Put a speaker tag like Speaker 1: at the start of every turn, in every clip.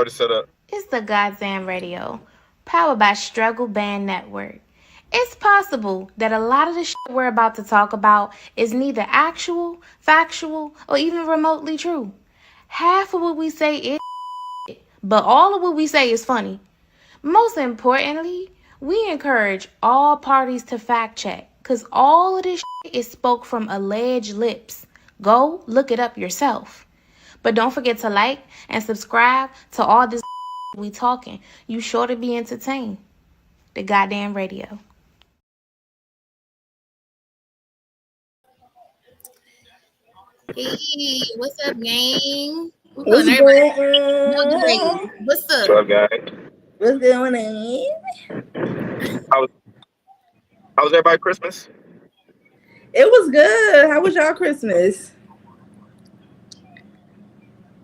Speaker 1: already set up.
Speaker 2: It's the Goddamn Radio, powered by Struggle Band Network. It's possible that a lot of the shit we're about to talk about is neither actual, factual, or even remotely true. Half of what we say is shit, but all of what we say is funny. Most importantly, we encourage all parties to fact check, because all of this shit is spoke from alleged lips. Go look it up yourself. But don't forget to like and subscribe to all this we talking. You sure to be entertained. The Goddamn Radio.
Speaker 3: Hey, what's up, gang? We
Speaker 4: What's
Speaker 3: pulling
Speaker 4: going
Speaker 3: everybody.
Speaker 4: on?
Speaker 3: What's
Speaker 1: What's
Speaker 3: up?
Speaker 1: up, guys?
Speaker 4: What's going on?
Speaker 1: How was everybody Christmas?
Speaker 4: It was good. How was y'all Christmas?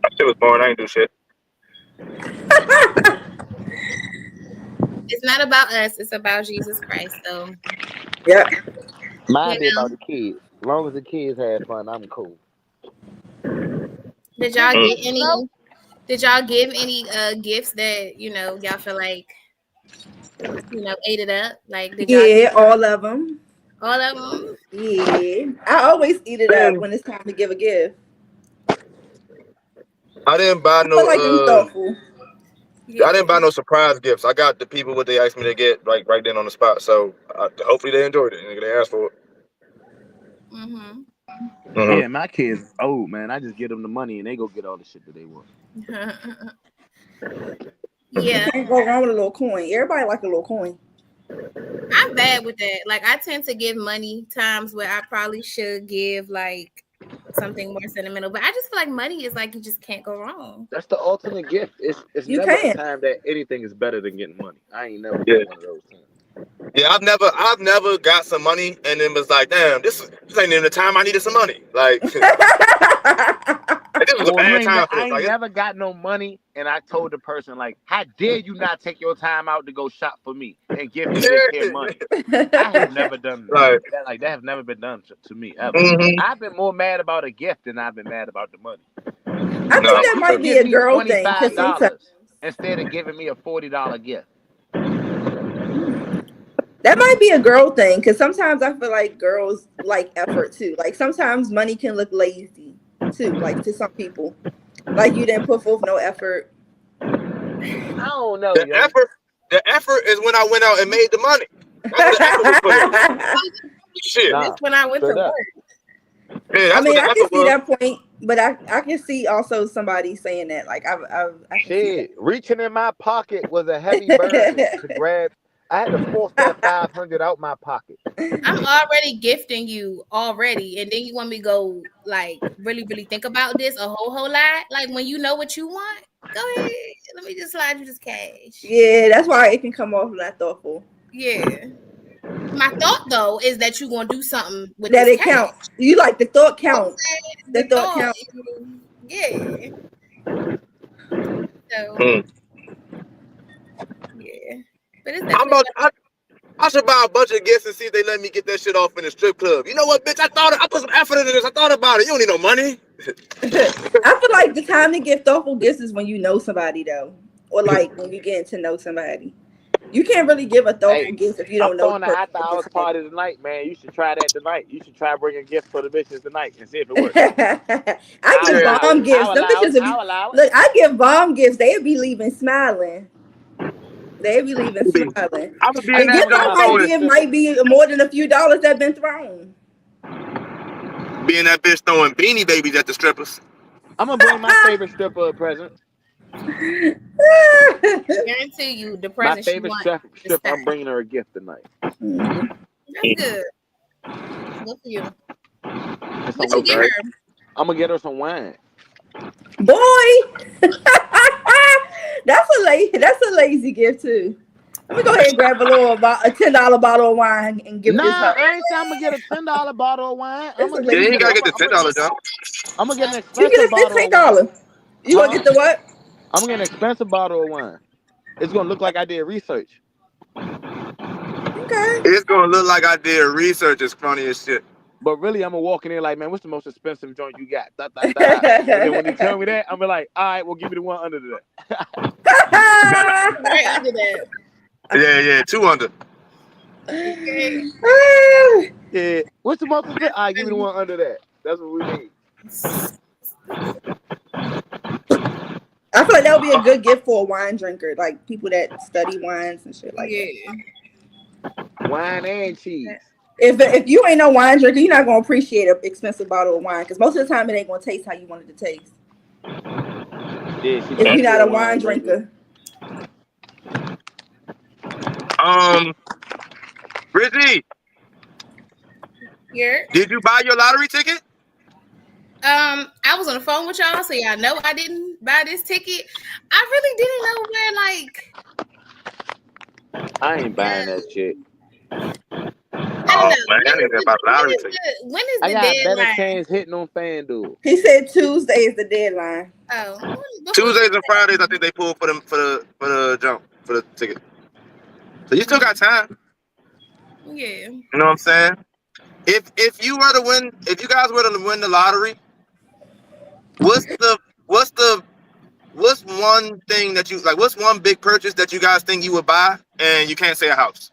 Speaker 1: That shit was boring. I ain't do shit.
Speaker 3: It's not about us. It's about Jesus Christ. So,
Speaker 4: Yeah.
Speaker 5: Mine
Speaker 3: you
Speaker 5: be
Speaker 3: know,
Speaker 5: about the kids. As long as the kids had fun, I'm cool.
Speaker 3: did y'all
Speaker 1: Mm.
Speaker 3: get any? Did y'all give any gifts that y'all feel like ate it up? Like, did y'all
Speaker 4: Yeah, all of them.
Speaker 3: all of them?
Speaker 4: Yeah. I always eat it up when it's time to give a gift.
Speaker 1: I didn't buy
Speaker 4: I feel like I'm
Speaker 1: no.
Speaker 4: thoughtful.
Speaker 1: I didn't buy no surprise gifts. I got the people what they asked me to get like right then on the spot. So hopefully they enjoyed it and they asked for it.
Speaker 3: Mm-hmm.
Speaker 5: Yeah, my kids old, man. I just give them the money and they go get all the shit that they want.
Speaker 3: Yeah,
Speaker 4: You can't go wrong with a little coin. Everybody like a little coin.
Speaker 3: I'm bad with that. Like, I tend to give money times where I probably should give like something more sentimental, but I just feel like money is like you just can't go wrong.
Speaker 5: That's the ultimate gift. It's
Speaker 4: You
Speaker 5: never a
Speaker 4: can't.
Speaker 5: time that anything is better than getting money. I ain't never
Speaker 1: Yeah.
Speaker 5: been one of those times.
Speaker 1: Yeah, I've never got some money and then was like, damn, this ain't even the time I needed some money. Like this was a
Speaker 5: Well,
Speaker 1: bad time for
Speaker 5: I
Speaker 1: this.
Speaker 5: ain't never got no money, and I told the person like, "How dare you not take your time out to go shop for me and give me this here money?" I have never done
Speaker 1: Right.
Speaker 5: that. Like that have never been done to me ever.
Speaker 1: Mm-hmm.
Speaker 5: I've been more mad about a gift than I've been mad about the money.
Speaker 4: I think
Speaker 1: No.
Speaker 4: that might be a girl thing. Cause sometimes
Speaker 5: instead of giving me a $40 gift.
Speaker 4: that might be a girl thing. Because sometimes I feel like girls like effort too. Like sometimes money can look lazy too. Like to some people, like you didn't put forth no effort.
Speaker 5: I don't know.
Speaker 1: The effort is when I went out and made the money. That's when the effort was put in. Shit.
Speaker 5: Nah,
Speaker 3: That's when I went to
Speaker 5: straight up.
Speaker 3: work.
Speaker 1: Yeah, that's
Speaker 4: I mean,
Speaker 1: what the
Speaker 4: I can
Speaker 1: effort
Speaker 4: see
Speaker 1: was.
Speaker 4: that point, but I can see also somebody saying that. Like I can see
Speaker 5: Shit, reaching in my pocket was a heavy burden to grab. I had to force that 500 out my pocket.
Speaker 3: I'm already gifting you already, and then you want me to go like really, really think about this a whole lot. Like when you know what you want, go ahead. Let me just slide you this cash.
Speaker 4: Yeah, that's why it can come off not thoughtful.
Speaker 3: Yeah. My thought though is that you're gonna do something with
Speaker 4: That
Speaker 3: this
Speaker 4: it
Speaker 3: cash.
Speaker 4: counts. You like the thought count.
Speaker 3: The
Speaker 4: The thought
Speaker 3: thought,
Speaker 4: count.
Speaker 3: yeah. So
Speaker 1: Mm.
Speaker 3: yeah, but it's
Speaker 1: I'm
Speaker 3: definitely
Speaker 1: about. I should buy a bunch of gifts and see if they let me get that shit off in the strip club. You know what, bitch? I put some effort into this. I thought about it. You don't need no money.
Speaker 4: I feel like the time to give thoughtful gifts is when you know somebody though, or like when you get to know somebody. You can't really give a thoughtful gift if you don't
Speaker 5: I'm
Speaker 4: know
Speaker 5: throwing
Speaker 4: the
Speaker 5: an
Speaker 4: person.
Speaker 5: after hours party tonight, man. You should try that tonight. You should try bringing gifts for the bitches tonight and see if it works.
Speaker 4: I give bomb gifts.
Speaker 5: I'll
Speaker 4: Them
Speaker 5: allow
Speaker 4: bitches
Speaker 5: it.
Speaker 4: will be,
Speaker 5: I'll allow it.
Speaker 4: look, I give bomb gifts. They'll be leaving smiling. They'll be leaving smiling.
Speaker 1: I'm gonna be
Speaker 4: The
Speaker 1: in that
Speaker 4: gift I
Speaker 1: joint
Speaker 4: might
Speaker 1: throwing.
Speaker 4: give might be more than a few dollars that been thrown.
Speaker 1: Be in that bitch throwing beanie babies at the strippers.
Speaker 5: I'm gonna bring my favorite stripper a present.
Speaker 3: guarantee you the
Speaker 5: My
Speaker 3: present she
Speaker 5: favorite
Speaker 3: wants.
Speaker 5: stripper. I'm bringing her a gift tonight.
Speaker 4: Mhm.
Speaker 3: That's good. Good for you.
Speaker 5: And
Speaker 3: What
Speaker 5: some,
Speaker 3: you get her?
Speaker 5: I'm gonna get her some wine.
Speaker 4: Boy, that's a lazy gift too. Let me go ahead and grab a $10 bottle of wine and give this
Speaker 5: Nah,
Speaker 4: her.
Speaker 5: I ain't saying I'm gonna get a $10 bottle of wine. I'm
Speaker 4: It's a
Speaker 5: gonna
Speaker 1: Yeah,
Speaker 4: lazy
Speaker 1: you
Speaker 4: gift.
Speaker 1: gotta get the $10 jump.
Speaker 5: I'm gonna get an
Speaker 4: You
Speaker 5: expensive
Speaker 4: get a
Speaker 5: bottle of wine.
Speaker 4: $15. You gonna get the what?
Speaker 5: I'm gonna get an expensive bottle of wine. It's gonna look like I did research.
Speaker 4: Okay.
Speaker 1: It's gonna look like I did research. It's funny as shit.
Speaker 5: But really, I'm gonna walk in there like, man, what's the most expensive joint you got? Da, da, da. And then when they tell me that, I'm be like, all right, well, give me the one under that.
Speaker 3: Right under that.
Speaker 1: Yeah, 2 under.
Speaker 3: Okay.
Speaker 5: Yeah. What's the most expensive? All right, give me the one under that. That's what we need.
Speaker 4: I feel like that would be a good gift for a wine drinker, like people that study wines and shit like that.
Speaker 5: Wine and cheese.
Speaker 4: If you ain't no wine drinker, you're not gonna appreciate an expensive bottle of wine because most of the time it ain't gonna taste how you want it to taste.
Speaker 5: Yeah,
Speaker 4: if you're not a wine drinker.
Speaker 1: Rizzy,
Speaker 3: Yeah.
Speaker 1: did you buy your lottery ticket?
Speaker 3: I was on the phone with y'all, so y'all know I didn't buy this ticket. I really didn't know where, like.
Speaker 5: I ain't buying that shit.
Speaker 3: I don't know.
Speaker 1: Man, I need to buy lottery ticket.
Speaker 3: When is the
Speaker 5: I got
Speaker 3: deadline?
Speaker 5: better chance hitting on FanDuel.
Speaker 4: He said Tuesday is the deadline.
Speaker 3: Oh,
Speaker 1: Tuesdays and Fridays, I think they pull for the jump for the ticket. So you still got time.
Speaker 3: Yeah.
Speaker 1: You know what I'm saying? If you were to win, if you guys were to win the lottery, what's one thing that you like? What's one big purchase that you guys think you would buy, and you can't say a house?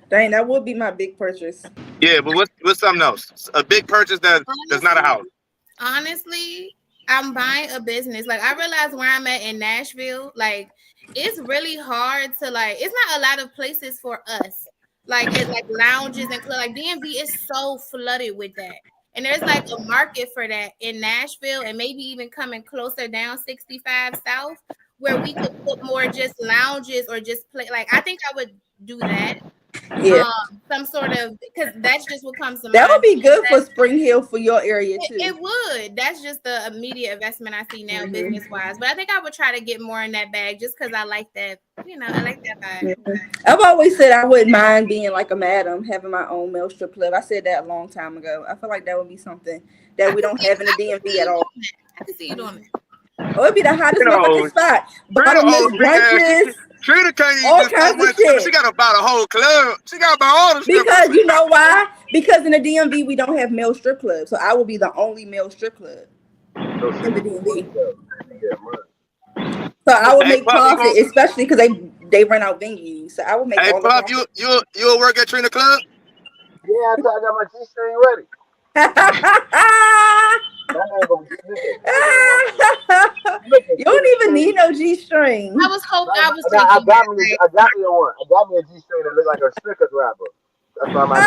Speaker 4: Dang, that would be my big purchase.
Speaker 1: Yeah, but what's something else? A big purchase that's not a house.
Speaker 3: Honestly, I'm buying a business. Like I realize where I'm at in Nashville, like it's really hard to like. It's not a lot of places for us. Like it's like lounges and clubs. Like DMV is so flooded with that. And there's like a market for that in Nashville and maybe even coming closer down 65 South where we could put more just lounges or just play. Like I think I would do that.
Speaker 4: Yeah.
Speaker 3: Some sort of because that's just what comes to mind.
Speaker 4: That would be good for Spring Hill for your area too.
Speaker 3: It would. That's just the immediate investment I see now, business wise. But I think I would try to get more in that bag just because I like that. You know, I like that vibe.
Speaker 4: I've always said I wouldn't mind being like a madam, having my own male strip club. I said that a long time ago. I feel like that would be something that we don't have in the DMV at all.
Speaker 3: I can see you doing it.
Speaker 4: Oh, it'd be the hottest motherfucking spot. Bottomless brunches.
Speaker 1: Trina can't even
Speaker 4: all kinds of shit.
Speaker 1: She got to buy the whole club. She got to buy all the strip
Speaker 4: Because
Speaker 1: clubs.
Speaker 4: you know why? Because in the DMV we don't have male strip clubs, so I will be the only male strip club in the DMV. So I will make profit, especially because they rent out venues. So I will make.
Speaker 1: Hey, Puff, you'll work at Trina Club?
Speaker 5: Yeah, I got my G-string ready.
Speaker 4: You don't even need no G-string.
Speaker 3: I was hoping.
Speaker 5: I got me a one. I got me a G-string that looks like a Snickers wrapper. That's why my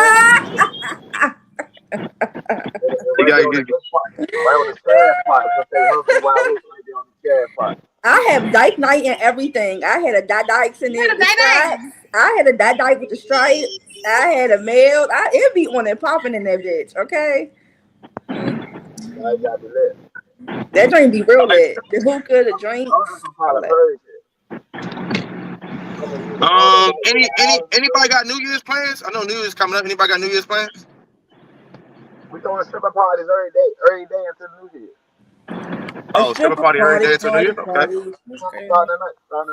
Speaker 4: I have dyke night and everything. I had a dykes in there with the stripes. I had a dyke with the stripes. I had a male. It'd be on and popping in that bitch. Okay. That drink be real lit. The hookah, the drink.
Speaker 1: Anybody got New Year's plans? I know New Year's coming up. Anybody got New Year's plans?
Speaker 5: We throwing stripper parties every day until New Year's.
Speaker 1: Oh, stripper party every day until New Year's. Okay.
Speaker 5: Starting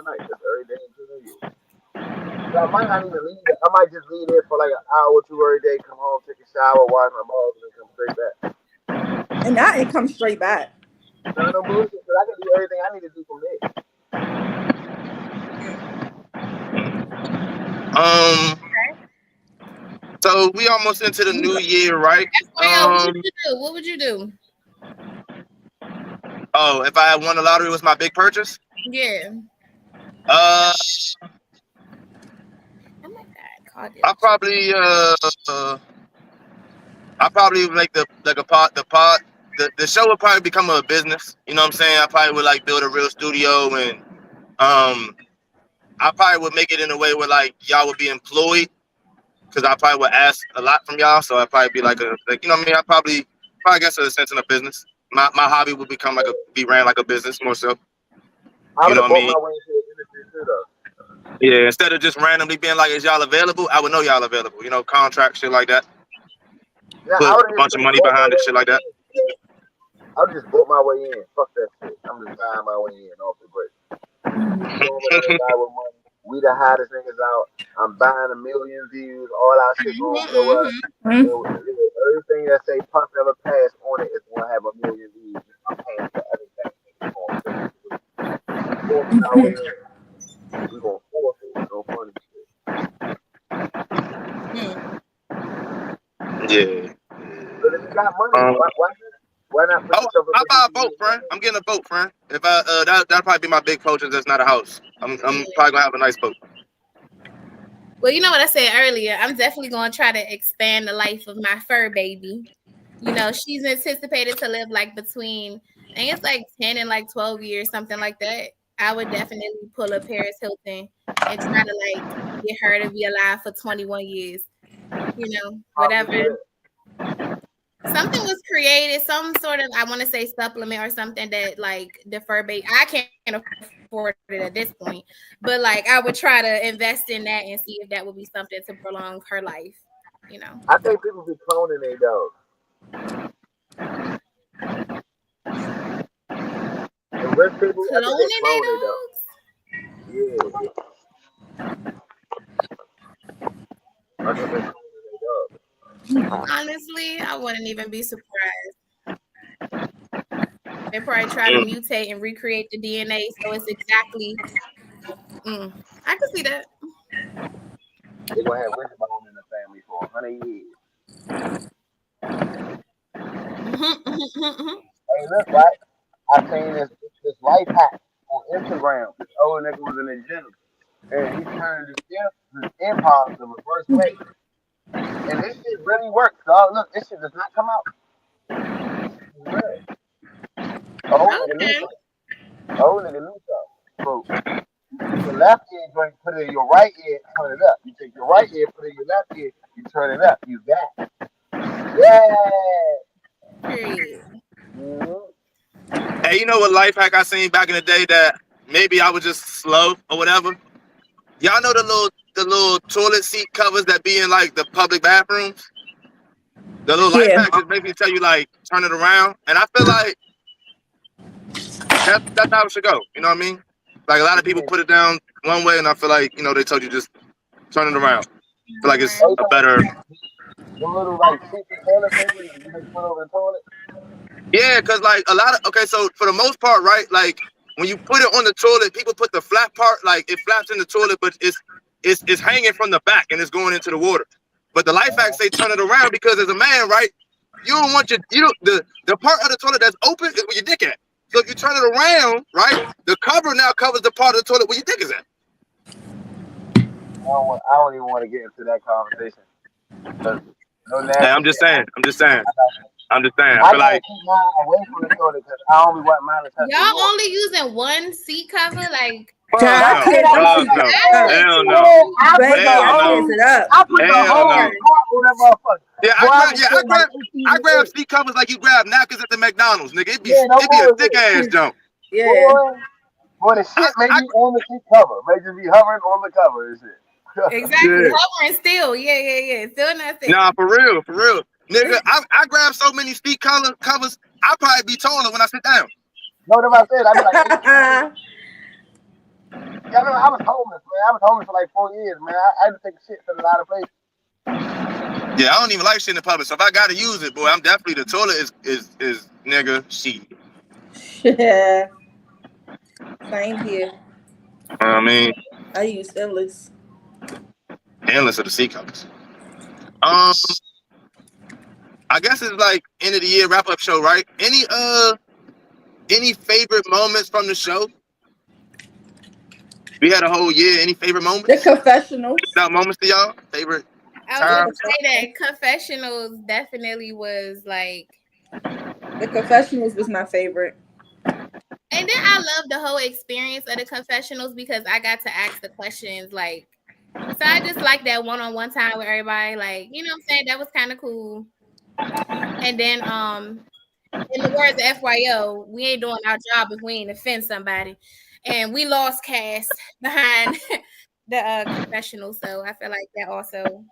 Speaker 5: tonight, just every day until New Year's. So I might not even leave. I might just leave there for like an hour or two every day. Come home, take a shower, wash my balls, and then come straight back.
Speaker 4: And now it comes straight back.
Speaker 5: No bullshit, because I can do everything I need to do from there.
Speaker 1: So we almost into the new year, right?
Speaker 3: What would you do?
Speaker 1: Oh, if I had won the lottery, was my big purchase?
Speaker 3: Yeah.
Speaker 1: I probably make the show would probably become a business. You know what I'm saying? I probably would like build a real studio and I probably would make it in a way where like y'all would be employed because I probably would ask a lot from y'all. So I'd probably be like you know what I mean? I probably guess in a sense in a business. My hobby would become be ran like a business more so. You know what I mean? Yeah, instead of just randomly being like, is y'all available? I would know y'all available. You know, contract, shit like that.
Speaker 5: Yeah,
Speaker 1: put a bunch of money behind it, shit like that.
Speaker 5: I'll just book my way in. Fuck that shit. I'm just buying my way in off the break. We the hottest niggas out. I'm buying 1,000,000 views. All our shit gonna blow up.
Speaker 4: Mhm.
Speaker 5: Everything that say Puff Never Pass on it is gonna have 1,000,000 views. I'm paying for everything. It's gonna take it. We forcing our way in. We gonna force it. No funny shit.
Speaker 1: Yeah.
Speaker 5: But if you got money, why not put
Speaker 1: Oh,
Speaker 5: yourself in a
Speaker 1: I'll buy a
Speaker 5: position
Speaker 1: boat,
Speaker 5: to
Speaker 1: friend. I'm getting a boat, friend. If I that'll probably be my big purchase. That's not a house. I'm probably gonna have a nice boat.
Speaker 3: Well, you know what I said earlier. I'm definitely going to try to expand the life of my fur baby. You know, she's anticipated to live like between, I think it's like 10 and like 12 years, something like that. I would definitely pull up Paris Hilton and try to like get her to be alive for 21 years. You know, whatever. Something was created, some sort of, I want to say supplement or something that like the fur baby. I can't afford it at this point, but like I would try to invest in that and see if that would be something to prolong her life. You know,
Speaker 5: I think people be cloning their dogs. The rich people, I think they
Speaker 3: cloning
Speaker 5: clone
Speaker 3: their
Speaker 5: their dogs.
Speaker 3: dogs.
Speaker 5: Yeah. I think they cloning their dogs.
Speaker 3: Honestly, I wouldn't even be surprised. They probably try to mutate and recreate the DNA so it's exactly. I can see that.
Speaker 5: They gonna have wishbone in the family for 100 years. Hey, look, right? I seen this life hack on Instagram. This old nigga was in the gym and he turned his impulse the reverse way. And this shit really works, dog. Look, this shit does not come out. It's real. Old nigga knew
Speaker 3: Okay.
Speaker 5: something. Old nigga knew something. So you take your left ear joint, put it in your right ear, turn it up. You take your right ear, put it in your left ear, you turn it up. You got it. Yeah.
Speaker 3: Period.
Speaker 1: Hey, you know what life hack I seen back in the day that maybe I was just slow or whatever? Y'all know the little toilet seat covers that be in like the public bathrooms? The little life
Speaker 4: Yeah.
Speaker 1: hack just make me tell you like turn it around. And I feel like that's how it should go. You know what I mean? Like a lot of people put it down one way and I feel like, they told you just turn it around. I feel like it's a better.
Speaker 5: The little like secret toilet paper that you just put over the toilet.
Speaker 1: Yeah, because like so for the most part, right? Like when you put it on the toilet, people put the flat part, like it flaps in the toilet, but it's hanging from the back and it's going into the water. But the life hacks say turn it around because as a man, right? You don't want the part of the toilet that's open is where your dick at. So if you turn it around, right, the cover now covers the part of the toilet where your dick is at.
Speaker 5: I don't even want to get into that conversation. No nasty.
Speaker 1: Hey, I'm just saying. I
Speaker 5: I
Speaker 1: feel like
Speaker 5: keep mine away from the toilet because I only want mine to touch the
Speaker 3: Y'all
Speaker 5: water.
Speaker 3: only using one seat cover, like
Speaker 4: Child,
Speaker 1: hell no.
Speaker 5: I put the whole part on that motherfucker.
Speaker 1: Yeah, I grab seat covers like you grab napkins at the McDonald's, nigga. It be a thick ass jump.
Speaker 4: Yeah.
Speaker 5: Boy, the shit may be on the seat cover. May just be hovering on the cover and shit.
Speaker 3: exactly hovering still. Yeah. Still nothing.
Speaker 1: Nah, for real. Nigga, I grab so many seat covers, I'll probably be taller when I sit down.
Speaker 5: No, that's what I said. I be like, yeah, I was homeless, man. I was homeless for like 4 years, man. I had to take shit from a lot of places.
Speaker 1: Yeah, I don't even like shit in the public. So if I gotta use it, boy, I'm definitely the toilet is nigga shit.
Speaker 4: Yeah. Same here.
Speaker 1: I mean,
Speaker 4: I use endless.
Speaker 1: Endless of the seat covers. I guess it's like end of the year wrap up show, right? Any favorite moments from the show? We had a whole year. Any favorite moments?
Speaker 4: The confessionals.
Speaker 1: Not moments to y'all? Favorite
Speaker 3: I was gonna say that confessionals definitely was like.
Speaker 4: The confessionals was my favorite.
Speaker 3: And then I love the whole experience of the confessionals because I got to ask the questions like. So I just like that one-on-one time with everybody. Like, you know what I'm saying? That was kind of cool. And then in the words of FYO, we ain't doing our job if we ain't offend somebody. And we lost Cass behind the confessional. So I feel like that also.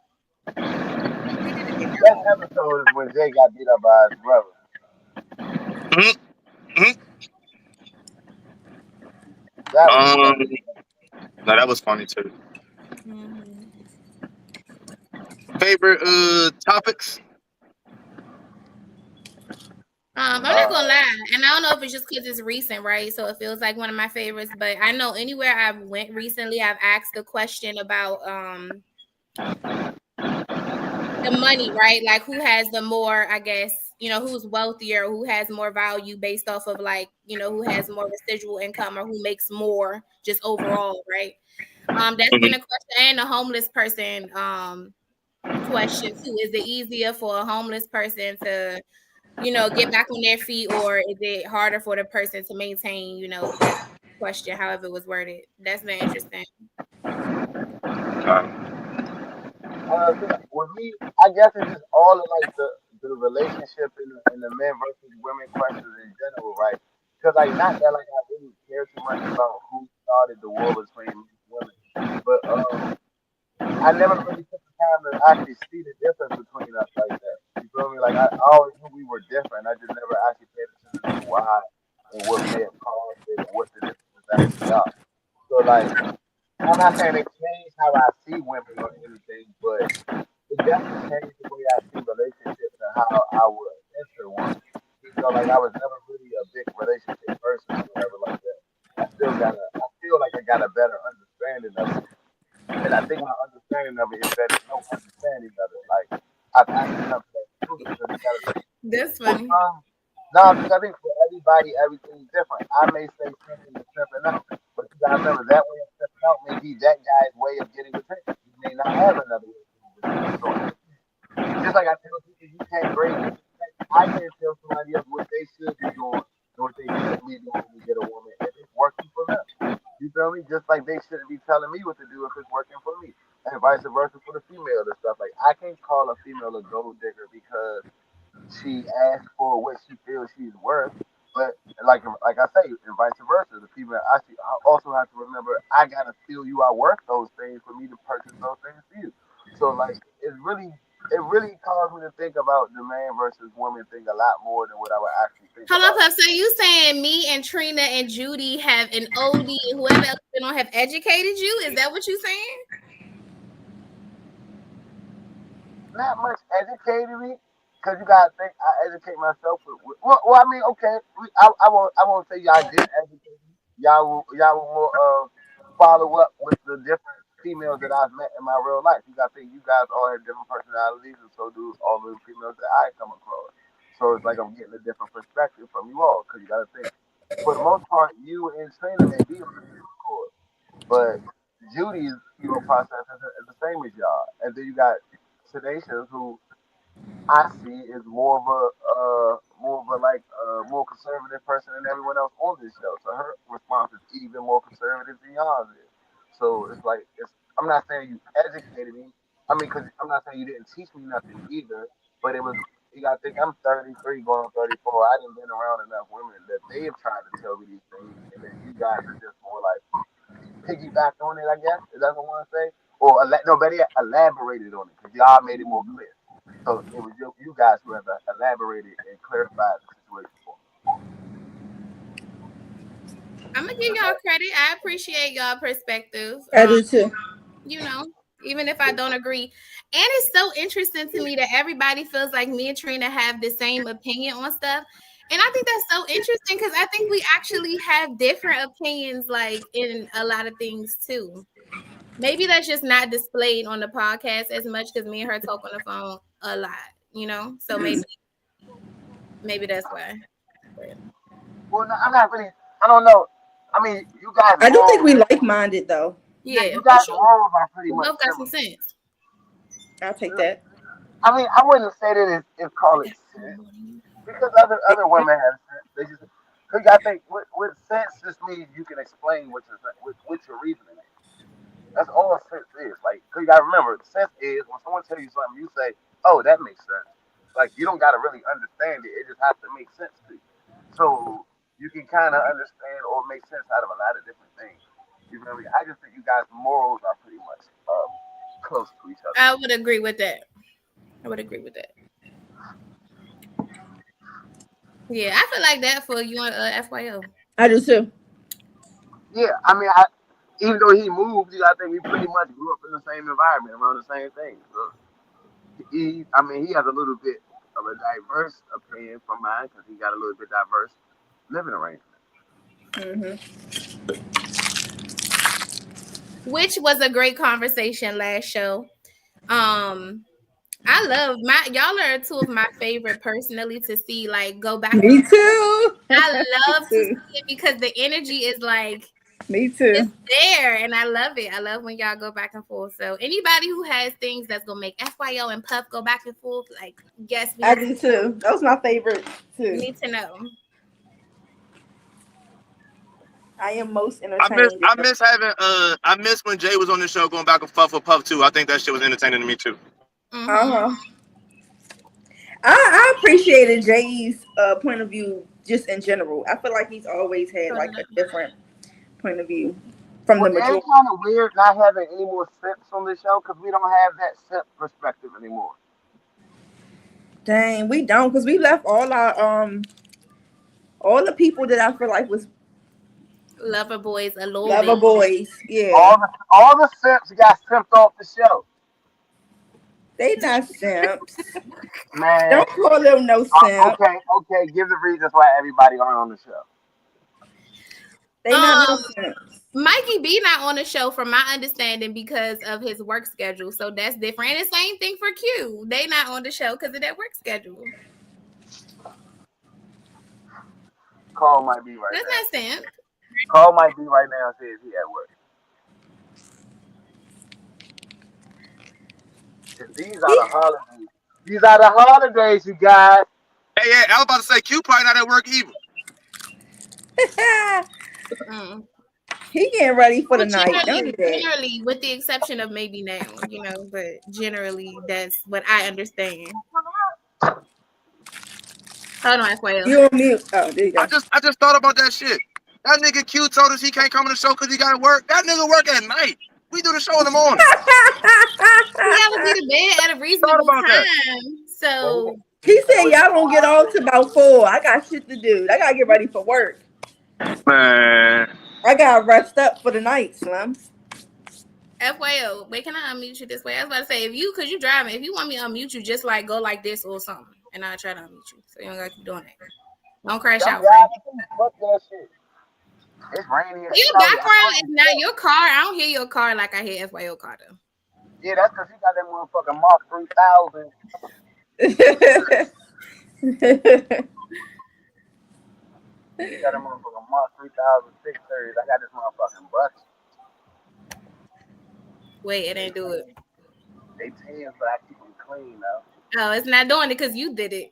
Speaker 5: That episode is when Jay got beat up by his brother. That was
Speaker 1: No, that was funny too.
Speaker 3: Mm-hmm.
Speaker 1: Favorite topics?
Speaker 3: I'm not gonna lie, and I don't know if it's just because it's recent, right? So it feels like one of my favorites. But I know anywhere I've went recently, I've asked a question about the money, right? Like who has the more, I guess, who's wealthier, who has more value based off of like, who has more residual income or who makes more just overall, right? That's been a
Speaker 1: Mhm.
Speaker 3: question, and a homeless person question too. Is it easier for a homeless person to, get back on their feet, or is it harder for the person to maintain, that question, however it was worded? That's been interesting.
Speaker 1: Uh,
Speaker 5: With me, I guess it's just all of like the relationship and the men versus women questions in general, right? Because like not that like I really care too much about who started the war between men and women, but I never really took the time to actually see the difference between us like that. You feel me? Like I always knew we were different. I just never actually paid attention to why and what may have caused it or what the differences actually are. So like I'm not saying it changed how I see women or anything, but it definitely changed the way I see relationships and how I would enter one. Even though like I was never really a big relationship person or whatever like that. I feel like I got a better understanding of it. And I think my understanding of it is that there's no understanding of it. Like I've actually come to that conclusion because you gotta think
Speaker 3: That's
Speaker 5: for
Speaker 3: funny.
Speaker 5: some no, because I think for everybody everything's different. I may say simping is simping out. But you gotta remember that way of simping out may be that guy's way of getting attention. He may not have another way of getting attention. So just like I tell people you can't grade people's text, I can't tell somebody else what they should be doing or what they shouldn't be doing to get a woman if it's working for them. You feel me? Just like they shouldn't be telling me what to do if it's working for me. And vice versa for the female and stuff. Like I can't call a female a gold digger because she asks for what she feels she's worth. But like I say, and vice versa, the female I also have to remember I gotta feel you are worth those things for me to purchase those things for you. So like it really caused me to think about the man versus woman thing a lot more than what I would actually think
Speaker 3: Hold
Speaker 5: about
Speaker 3: up,
Speaker 5: it.
Speaker 3: Puff. So you saying me and Trina and Judy have an OD and whoever else been on have educated you? Is that what you saying?
Speaker 5: Not much educated me because you gotta think I educate myself well I mean okay I won't say y'all didn't educate me. Y'all will more follow up with the different females that I've met in my real life. You gotta think you guys all have different personalities and so do all the females that I come across. So it's like I'm getting a different perspective from you all because you gotta think for the most part you and Trina may be on the same accord, but Judy's process is the same as y'all, and then you got Tenacious who I see is more of a like more conservative person than everyone else on this show. So her response is even more conservative than y'all is. So it's like I'm not saying you educated me. I mean, because I'm not saying you didn't teach me nothing either. But it was you got to think I'm 33 going on 34. I didn't been around enough women that they have tried to tell me these things, and then you guys are just more like piggyback on it. I guess is that what I want to say, or no, better yet, elaborated on it because y'all made it more clear. So it was you guys who have elaborated and clarified the situation for me.
Speaker 3: I'm gonna give y'all credit. I appreciate y'all perspective.
Speaker 4: I do too.
Speaker 3: You know, even if I don't agree. And it's so interesting to me that everybody feels like me and Trina have the same opinion on stuff. And I think that's so interesting because I think we actually have different opinions, like in a lot of things too. Maybe that's just not displayed on the podcast as much because me and her talk on the phone a lot. So maybe that's why. But
Speaker 5: Well, no, I'm not really. I don't know. I mean, you guys'
Speaker 4: I do think we
Speaker 5: morals.
Speaker 4: like minded though.
Speaker 5: Yeah,
Speaker 3: yeah,
Speaker 5: you
Speaker 3: for
Speaker 5: guys'
Speaker 3: sure.
Speaker 5: morals are pretty
Speaker 3: We
Speaker 5: much
Speaker 3: both got some
Speaker 5: similar.
Speaker 3: sense.
Speaker 4: I'll take that.
Speaker 5: I mean, I wouldn't say that it's call it sense because other women have sense. They just because I think with sense just means you can explain what your reasoning is. That's all sense is. Like, cause you gotta remember, sense is when someone tells you something, you say, "Oh, that makes sense." Like, you don't gotta really understand it; it just has to make sense to you. So you can kind of understand or make sense out of a lot of different things. You feel me? I just think you guys' morals are pretty much close to each other.
Speaker 3: I would agree with that. I would agree with that. Yeah, I feel like that for you on FYO.
Speaker 4: I do too.
Speaker 5: Yeah, I mean, even though he moved, I think we pretty much grew up in the same environment, around the same thing. So he has a little bit of a diverse opinion from mine because he got a little bit diverse living arrangement.
Speaker 3: Which was a great conversation last show. I love y'all are two of my favorite personally to see, like, go back.
Speaker 4: Me too.
Speaker 3: I love to see
Speaker 4: too.
Speaker 3: it because the energy is like
Speaker 4: Me too.
Speaker 3: it's there, and I love it. I love when y'all go back and forth. So anybody who has things that's gonna make FYO and Puff go back and forth, like, yes,
Speaker 4: I do too. That was my favorite too.
Speaker 3: Need to know.
Speaker 4: I am most entertained.
Speaker 1: I miss when Jay was on the show going back and forth with Puff too. I think that shit was entertaining to me too.
Speaker 4: I appreciated Jay's point of view just in general. I feel like he's always had like a different point of view from the majority.
Speaker 5: It's kind of weird not having any more simps on the show because we don't have that simp perspective anymore.
Speaker 4: Dang, we don't, because we left all the people that I feel like was
Speaker 3: lover boys alone.
Speaker 4: Lover boys, yeah.
Speaker 5: All the simps got simped off the show.
Speaker 4: They not simps.
Speaker 5: Man.
Speaker 4: Don't call them no simp.
Speaker 5: Okay. Give the reasons why everybody aren't on the show.
Speaker 4: They not no simps.
Speaker 3: Mikey B not on the show from my understanding because of his work schedule. So that's different. And the same thing for Q. They not on the show because of their work schedule.
Speaker 5: Call might be right
Speaker 3: that's
Speaker 5: now.
Speaker 3: That's not simp.
Speaker 5: Call might be right now and says he at work. These are the holidays. These are the holidays, you guys.
Speaker 1: Hey, I was about to say Q probably not at work either.
Speaker 4: He getting ready for the night.
Speaker 3: Generally, with the exception of maybe now, but generally that's what I understand. Hold on, FYL.
Speaker 4: You on mute. Oh, there you go.
Speaker 1: I just thought about that shit. That nigga Q told us he can't come on the show because he got to work. That nigga work at night. We do the show in the morning.
Speaker 3: We gotta be to bed at a reasonable time. That. So
Speaker 4: he said y'all don't get on to about 4. I got shit to do. I gotta get ready for work.
Speaker 1: Man.
Speaker 4: I gotta rest up for the night, Slums.
Speaker 3: FYO, wait, can I unmute you this way? I was about to say, because you driving, if you want me to unmute you, just like go like this or something, and I'll try to unmute you. So you don't gotta keep doing that. Don't crash out.
Speaker 5: Fuck that shit. It's raining.
Speaker 3: Your background is not your car. I don't hear your car like I hear FYO car though.
Speaker 5: Yeah, that's because you got that motherfucking Mark 3000. You got a motherfucking Mark 3000 630s. I got this motherfucking bus.
Speaker 3: Wait, it ain't do it.
Speaker 5: They 10s, but I keep them clean though.
Speaker 3: Oh, it's not doing it because you did it.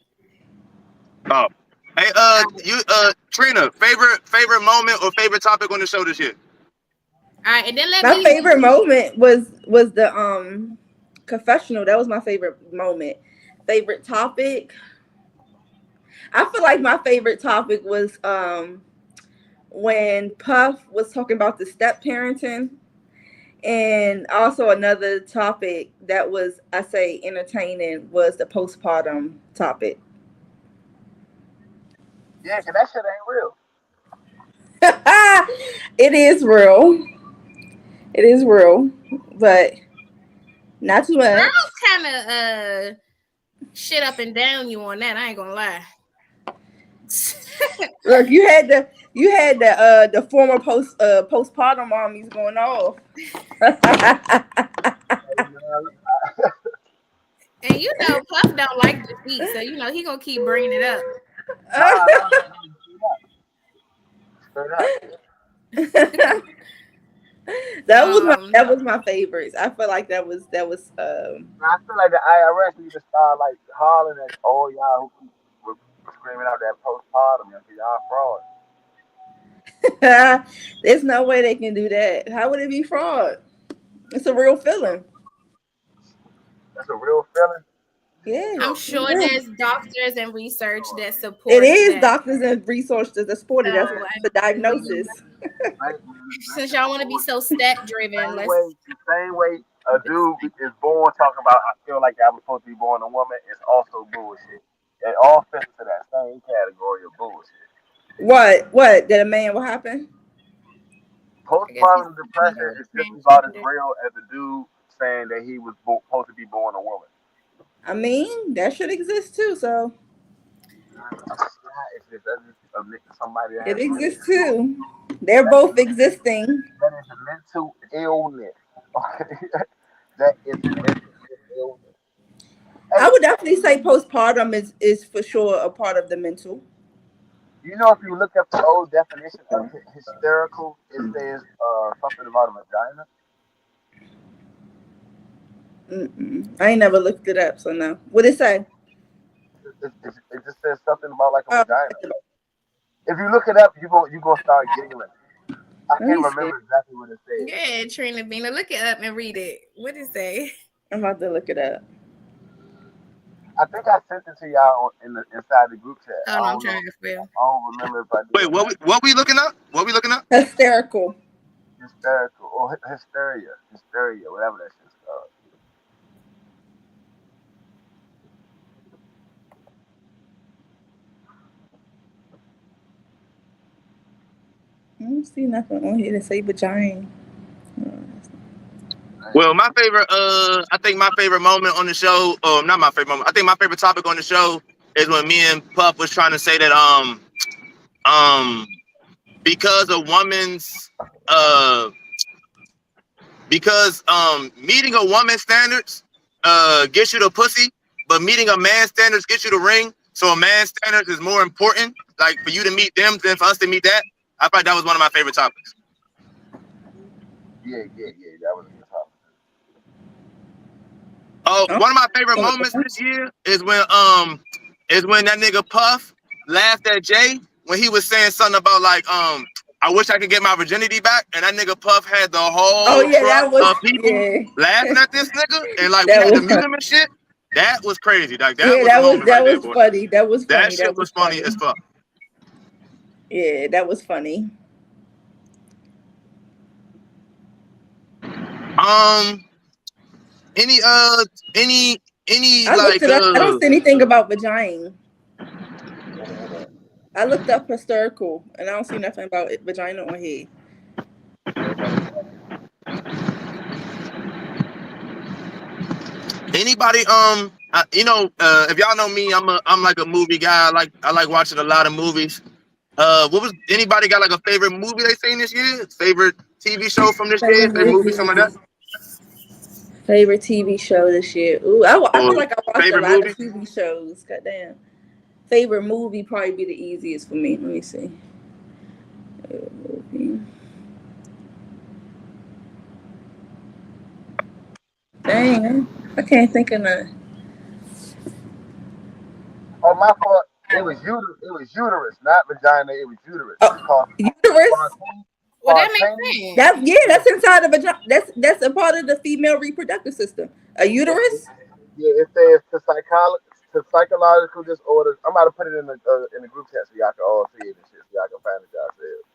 Speaker 1: Oh. Hey, Trina, favorite moment or favorite topic on the show this year?
Speaker 3: All right, and then
Speaker 4: my favorite moment was the confessional. That was my favorite moment. Favorite topic. I feel like my favorite topic was when Puff was talking about the step parenting, and also another topic that was, I say, entertaining was the postpartum topic.
Speaker 5: Yeah, because that shit ain't real.
Speaker 4: It is real. It is real, but not too much.
Speaker 3: Girls kind of shit up and down you on that. I ain't gonna lie.
Speaker 4: Look, you had the former postpartum armies going off.
Speaker 3: And Puff don't like defeat, so he gonna keep bringing it up.
Speaker 4: That was my favorites. I feel like that was.
Speaker 5: I feel like the IRS need to start like hollering at all y'all who were screaming out that postpartum. Y'all fraud.
Speaker 4: There's no way they can do that. How would it be fraud? It's a real feeling.
Speaker 5: That's a real feeling.
Speaker 4: Yeah,
Speaker 3: I'm sure there's doctors and research that support.
Speaker 4: It is doctors and research that support it. That's the diagnosis.
Speaker 3: Since y'all want to be so stat driven,
Speaker 5: the same way a dude is born talking about I feel like I was supposed to be born a woman is also bullshit. It all fits into that same category of bullshit.
Speaker 4: What? Did a man? What happened?
Speaker 3: I guess he's
Speaker 5: Postpartum depression is just about as
Speaker 3: transgender.
Speaker 5: real as a dude saying that he was supposed to be born a woman.
Speaker 4: I mean, that should exist too. So
Speaker 5: It's just somebody that
Speaker 4: it
Speaker 5: has mental
Speaker 4: exists
Speaker 5: illness.
Speaker 4: too. They're
Speaker 5: That is
Speaker 4: both existing.
Speaker 5: that is mental illness. That is mental illness.
Speaker 4: I
Speaker 5: Hey,
Speaker 4: would definitely say postpartum is for sure a part of the mental.
Speaker 5: if you look up the old definition of hysterical, it says something about a vagina.
Speaker 4: I ain't never looked it up, so no. What it say?
Speaker 5: It just says something about like a
Speaker 4: Oh,
Speaker 5: vagina. If you look it up, you gonna start giggling. I
Speaker 4: let
Speaker 5: can't
Speaker 4: me see.
Speaker 5: remember exactly what it says.
Speaker 3: Yeah, Trina Bina, look it up and read it. What did it say?
Speaker 4: I'm about to look it up.
Speaker 5: I think I sent it to y'all inside the group chat.
Speaker 3: Oh no, I'm trying to feel.
Speaker 5: I don't remember if I did.
Speaker 1: Wait, what we looking up? What we looking up?
Speaker 4: Hysterical.
Speaker 5: Hysterical or hysteria, whatever that shit's called.
Speaker 4: I don't see nothing on here to say vagina.
Speaker 1: Well, my favorite, I think my favorite moment on the show, not my favorite moment. I think my favorite topic on the show is when me and Puff was trying to say that, because a woman's, because meeting a woman's standards, gets you the pussy, but meeting a man's standards gets you the ring. So a man's standards is more important, like for you to meet them than for us to meet that. I thought that was one of my favorite topics.
Speaker 5: Yeah. That was a good topic.
Speaker 1: Oh, one of my favorite moments this year is when that nigga Puff laughed at Jay when he was saying something about like I wish I could get my virginity back, and that nigga Puff had the whole truck of people laughing at this nigga, and like we had to mute him and shit. That was crazy. Like that was a moment right there, boy.
Speaker 4: Funny. That was funny.
Speaker 1: That shit was funny as fuck.
Speaker 4: Yeah, that was funny.
Speaker 1: Any
Speaker 4: I
Speaker 1: like
Speaker 4: I don't see anything about vagina. I looked up hysterical and I don't see nothing about vagina on here.
Speaker 1: Anybody if y'all know me, I'm like a movie guy. I like watching a lot of movies. What was anybody got like a favorite movie they seen this year? Favorite TV show from this year? Favorite movie, something like that?
Speaker 4: Favorite TV show this year? Ooh, I feel like I watched a lot of TV shows. Goddamn. Favorite movie probably be the easiest for me. Let me see. Favorite movie. Dang, I can't think of none.
Speaker 5: Oh, my fault. It was uterus, not vagina. It was uterus.
Speaker 4: Oh, uterus.
Speaker 3: Well, that makes sense.
Speaker 4: That's inside of vagina. That's a part of the female reproductive system. A uterus.
Speaker 5: Yeah, it says to psychological disorders. I'm about to put it in the group chat so y'all can all see it and shit. So y'all can find it yourselves.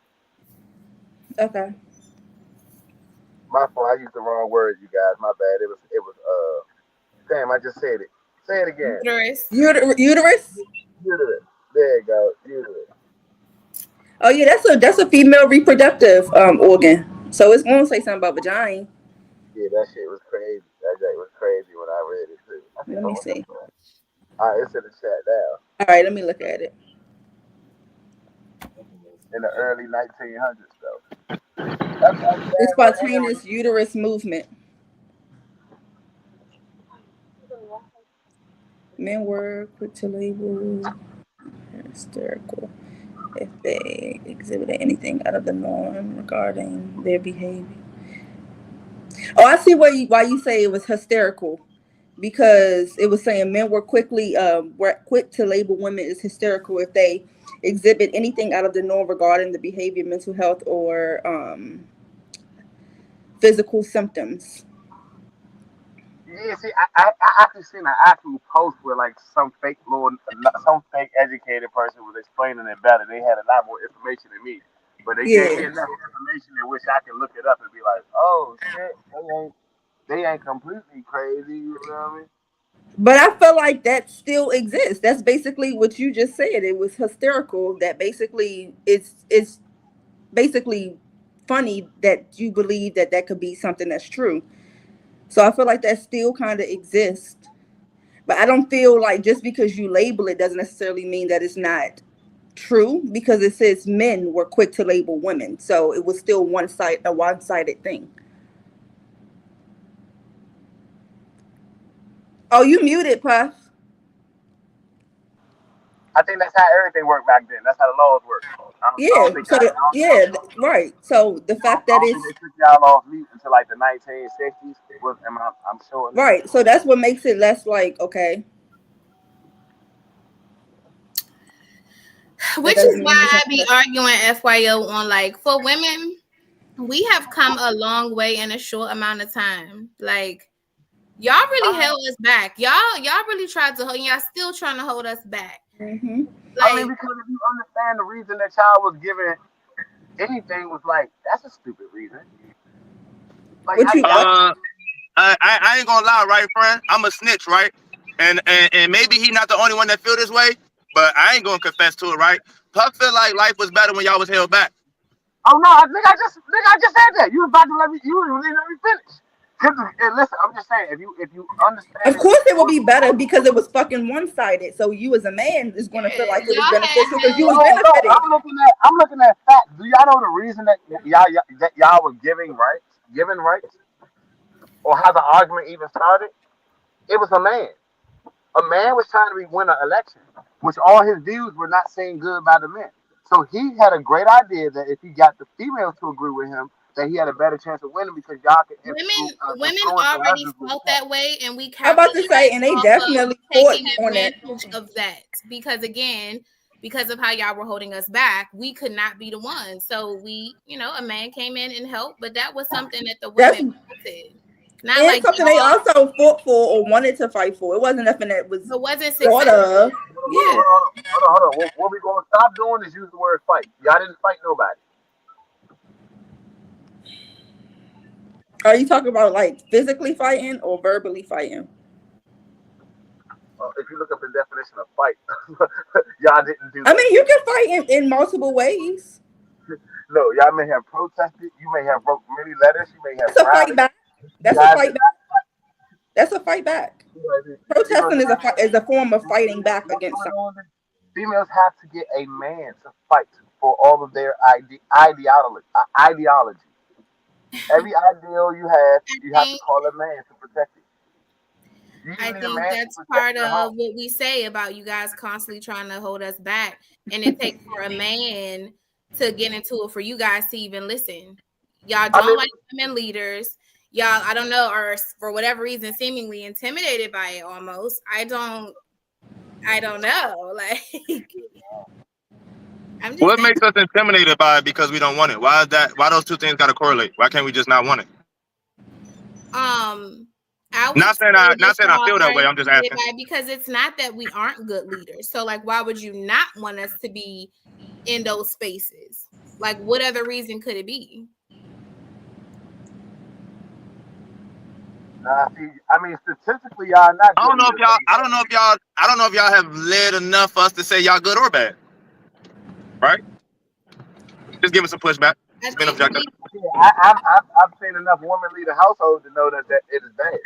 Speaker 4: Okay.
Speaker 5: My fault. I used the wrong word, you guys. My bad. It was damn, I just said it. Say it again.
Speaker 4: Uterus.
Speaker 5: There you go. Uterus.
Speaker 4: Oh yeah, that's a female reproductive organ. So it's gonna say something about vagina.
Speaker 5: Yeah, that shit was crazy. That shit was crazy when I read it too.
Speaker 4: Let me see.
Speaker 5: All right, it's in the chat now.
Speaker 4: All right, let me look at it.
Speaker 5: In the early 1900s, though.
Speaker 4: The spontaneous uterus movement. Men were quick to label hysterical if they exhibited anything out of the norm regarding their behavior. Oh, I see why you say it was hysterical, because it was saying men were quick to label women as hysterical if they exhibit anything out of the norm regarding the behavior, mental health, or physical symptoms.
Speaker 5: Yeah, see, I actually seen an actual post where like some fake educated person was explaining it better. They had a lot more information than me, but they gave me enough information in which I can look it up and be like, oh shit, they ain't completely crazy. You know what I mean?
Speaker 4: But I feel like that still exists. That's basically what you just said. It was hysterical. That basically it's basically funny that you believe that could be something that's true. So I feel like that still kind of exists. But I don't feel like just because you label it doesn't necessarily mean that it's not true, because it says men were quick to label women. So it was still a one-sided thing. Oh, you muted, Puff.
Speaker 5: I think that's how everything worked back then. That's how the laws work.
Speaker 4: Yeah. So right. So the fact that
Speaker 5: I don't
Speaker 4: it's
Speaker 5: think they took y'all off mute until like the 1960s. I'm sure.
Speaker 4: right. So that's what makes it less like, okay.
Speaker 3: Which is why I be arguing FYO on, like, for women, we have come a long way in a short amount of time. Like, y'all really held us back. Y'all really tried to hold. Y'all still trying to hold us back.
Speaker 4: Mm-hmm.
Speaker 5: I mean, because if you understand the reason that y'all was given anything was like, that's a stupid reason. Like,
Speaker 1: I ain't gonna lie, right, friend? I'm a snitch, right? And maybe he not the only one that feel this way, but I ain't gonna confess to it, right? Puck feel like life was better when y'all was held back.
Speaker 5: Oh no, nigga, I just said that. You was about to let me. You didn't let me finish. And listen, I'm just saying, if you understand,
Speaker 4: of course it will be better because it was fucking one-sided. So you as a man is going to feel like it was beneficial because you was benefiting.
Speaker 5: I'm looking at facts. Do y'all know the reason that y'all were given rights, or how the argument even started? It was a man. A man was trying to win an election, which all his views were not saying good about the men. So he had a great idea that if he got the females to agree with him, that he had a better chance of winning because y'all could.
Speaker 3: Women already felt that way, and we.
Speaker 4: I'm about to say, and they definitely
Speaker 3: taking advantage of that because because of how y'all were holding us back, we could not be the one. So we, a man came in and helped, but that was something that the women wanted. Not
Speaker 4: and
Speaker 3: like
Speaker 4: something they also fought for or wanted to fight for. It wasn't nothing that was.
Speaker 3: It wasn't
Speaker 4: successful.
Speaker 3: Yeah.
Speaker 5: Hold on. What we gonna stop doing is use the word fight. Y'all didn't fight nobody.
Speaker 4: Are you talking about like physically fighting or verbally fighting?
Speaker 5: If you look up the definition of fight, y'all didn't do that.
Speaker 4: I mean, you can fight in multiple ways.
Speaker 5: No, y'all may have protested. You may have wrote many letters. You may have.
Speaker 4: That's a fight back. That's a fight back. That's a fight back. Protesting is a form of fighting back against something.
Speaker 5: Females have to get a man to fight for all of their ideology. Every ideal you have to call a man to protect it.
Speaker 3: I think that's part of what we say about you guys constantly trying to hold us back. And it takes for a man to get into it for you guys to even listen. Y'all don't like women leaders. Y'all, I don't know, or for whatever reason, seemingly intimidated by it almost. I don't know. Like,
Speaker 1: what makes us intimidated by it because we don't want it? Why is that? Why those two things got to correlate? Why can't we just not want it? Not saying I feel that way. I'm just asking.
Speaker 3: Because it's not that we aren't good leaders. So, like, why would you not want us to be in those spaces? Like, what other reason could it be?
Speaker 5: I mean, statistically, y'all not.
Speaker 1: I don't know if y'all have led enough for us to say y'all good or bad. Right? Just give us some pushback. It's been objective.
Speaker 5: I've seen enough women lead a household to know that it is bad.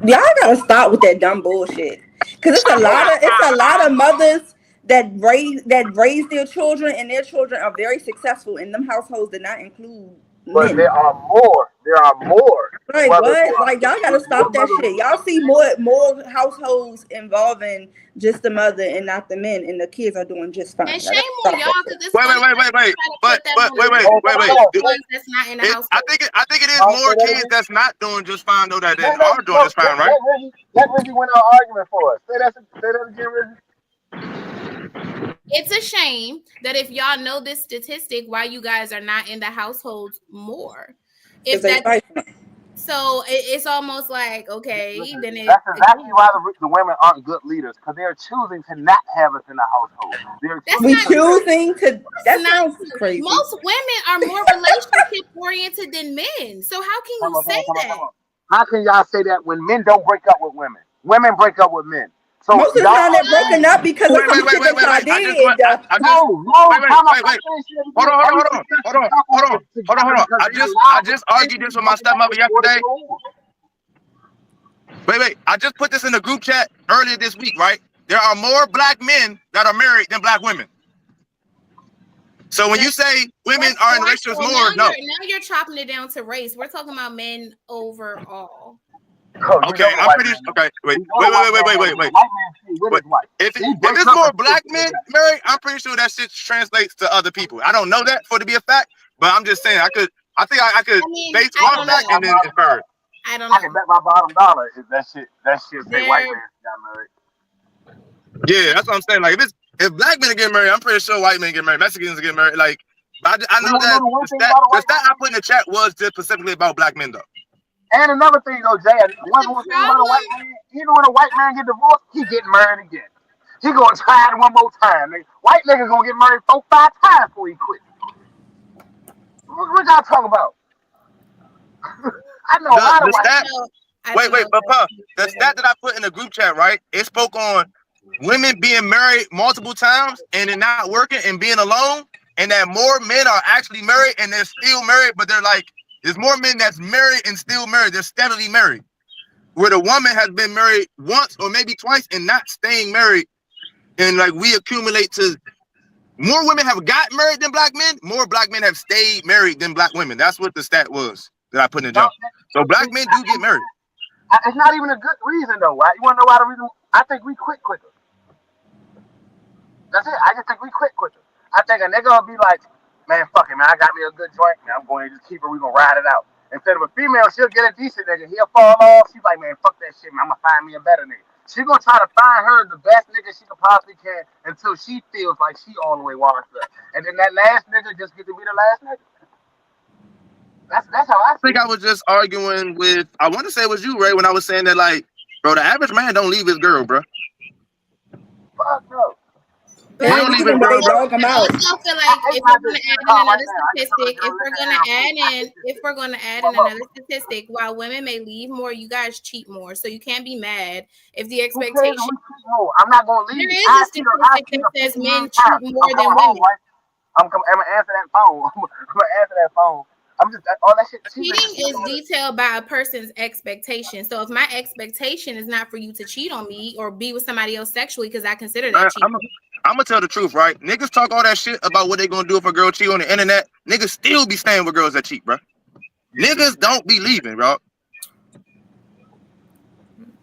Speaker 4: Y'all gotta stop with that dumb bullshit. Cause it's a lot of mothers that raise their children, and their children are very successful, and them households did not include
Speaker 5: but men. There are more.
Speaker 4: Like what? Like y'all gotta stop that shit. Y'all see more households involving just the mother and not the men, and the kids are doing just fine.
Speaker 3: And shame on y'all because this.
Speaker 1: Wait. But
Speaker 3: that's not in the house.
Speaker 1: I think it is more kids that's not doing just fine though that are doing just fine, right?
Speaker 5: Let Rizzy win our argument for us. Say that again, Rizzy.
Speaker 3: It's a shame that if y'all know this statistic, why you guys are not in the households more. If that, so it's almost like, okay, then
Speaker 5: that's exactly why the women aren't good leaders, because they're choosing to not have us in the household.
Speaker 4: That sounds crazy.
Speaker 3: Most women are more relationship oriented than men. So how can you say that?
Speaker 5: How can y'all say that when men don't break up with women? Women break up with men. So
Speaker 4: most of the time they're broken up because of some shit that y'all did.
Speaker 1: Hold on. I just argued this with my stepmother yesterday. Wait. I just put this in the group chat earlier this week, right? There are more black men that are married than black women. So when you say women are in relationships more,
Speaker 3: now you're chopping it down to race. We're talking about men overall.
Speaker 1: Okay, I'm pretty okay. Wait. If it's more black men married, I'm pretty sure that shit translates to other people. I don't know that for to be a fact, but I'm just saying I think I could base one fact and then infer it.
Speaker 3: I don't know.
Speaker 5: I can bet my bottom dollar is that shit say white man got married.
Speaker 1: Yeah, that's what I'm saying. Like if black men get married, I'm pretty sure white men get married, Mexicans get married. Like I know that the stat I put in the chat was just specifically about black men though.
Speaker 5: And another thing though, Jay, one thing about a white man, even when a white man get divorced, he getting married again. He gonna try it one more time. White niggas gonna get married 4-5 times before he quit. What y'all talking about? I know a lot of white
Speaker 1: Wait, but the stat that I put in the group chat, right? It spoke on women being married multiple times and then not working and being alone, and that more men are actually married and they're still married, but they're like, there's more men that's married and still married. They're steadily married. Where the woman has been married once or maybe twice and not staying married. And like we accumulate to more women have got married than black men. More black men have stayed married than black women. That's what the stat was that I put in the jump. So black men do get married.
Speaker 5: It's not even a good reason though, right? You want to know why the reason? I think we quit quicker. That's it. I just think we quit quicker. I think a nigga will be like, man, fuck it, man. I got me a good joint. Man, I'm going to just keep her. We gonna ride it out. Instead of a female, she'll get a decent nigga. He'll fall off. She's like, man, fuck that shit, man. I'm gonna find me a better nigga. She's gonna try to find her the best nigga she can possibly can until she feels like she all the way washed up. And then that last nigga just get to be the last nigga. That's how I feel.
Speaker 1: I think I was just arguing with, I want to say it was you, Ray, when I was saying that, like, bro, the average man don't leave his girl, bro.
Speaker 5: Fuck no.
Speaker 3: But
Speaker 1: I don't even
Speaker 3: I also feel like if we're going to add in another statistic, if we're going to add in another statistic, while women may leave more, you guys cheat more. So you can't be mad if the expectation.
Speaker 5: No, I'm not going to leave.
Speaker 3: There is a statistic that says men cheat more than women.
Speaker 5: I'm gonna answer that phone. I'm just all that shit.
Speaker 3: Cheating is detailed by a person's expectation. So if my expectation is not for you to cheat on me or be with somebody else sexually, because I consider that cheating.
Speaker 1: I'm gonna tell the truth, right? Niggas talk all that shit about what they gonna do if a girl cheat on the internet. Niggas still be staying with girls that cheat, bro. Niggas don't be leaving, bro.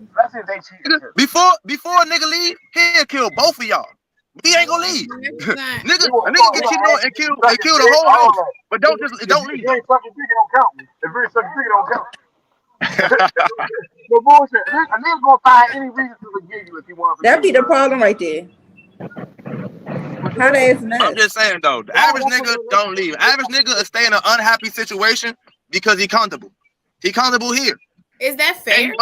Speaker 5: Especially if they cheat.
Speaker 1: Before a nigga leave, he'll kill both of y'all. He ain't gonna leave. A nigga get cheated on and kill the whole house, but don't leave.
Speaker 5: If you're sucking dick, it don't count. If you're sucking dick, it don't count. No bullshit. A nigga gonna find any reason to forgive you if you want to.
Speaker 4: That'd be the problem right there. How that is mess.
Speaker 1: I'm just saying though, the average nigga don't leave. Average nigga will stay in an unhappy situation because he comfortable. He comfortable here.
Speaker 3: Is that fair?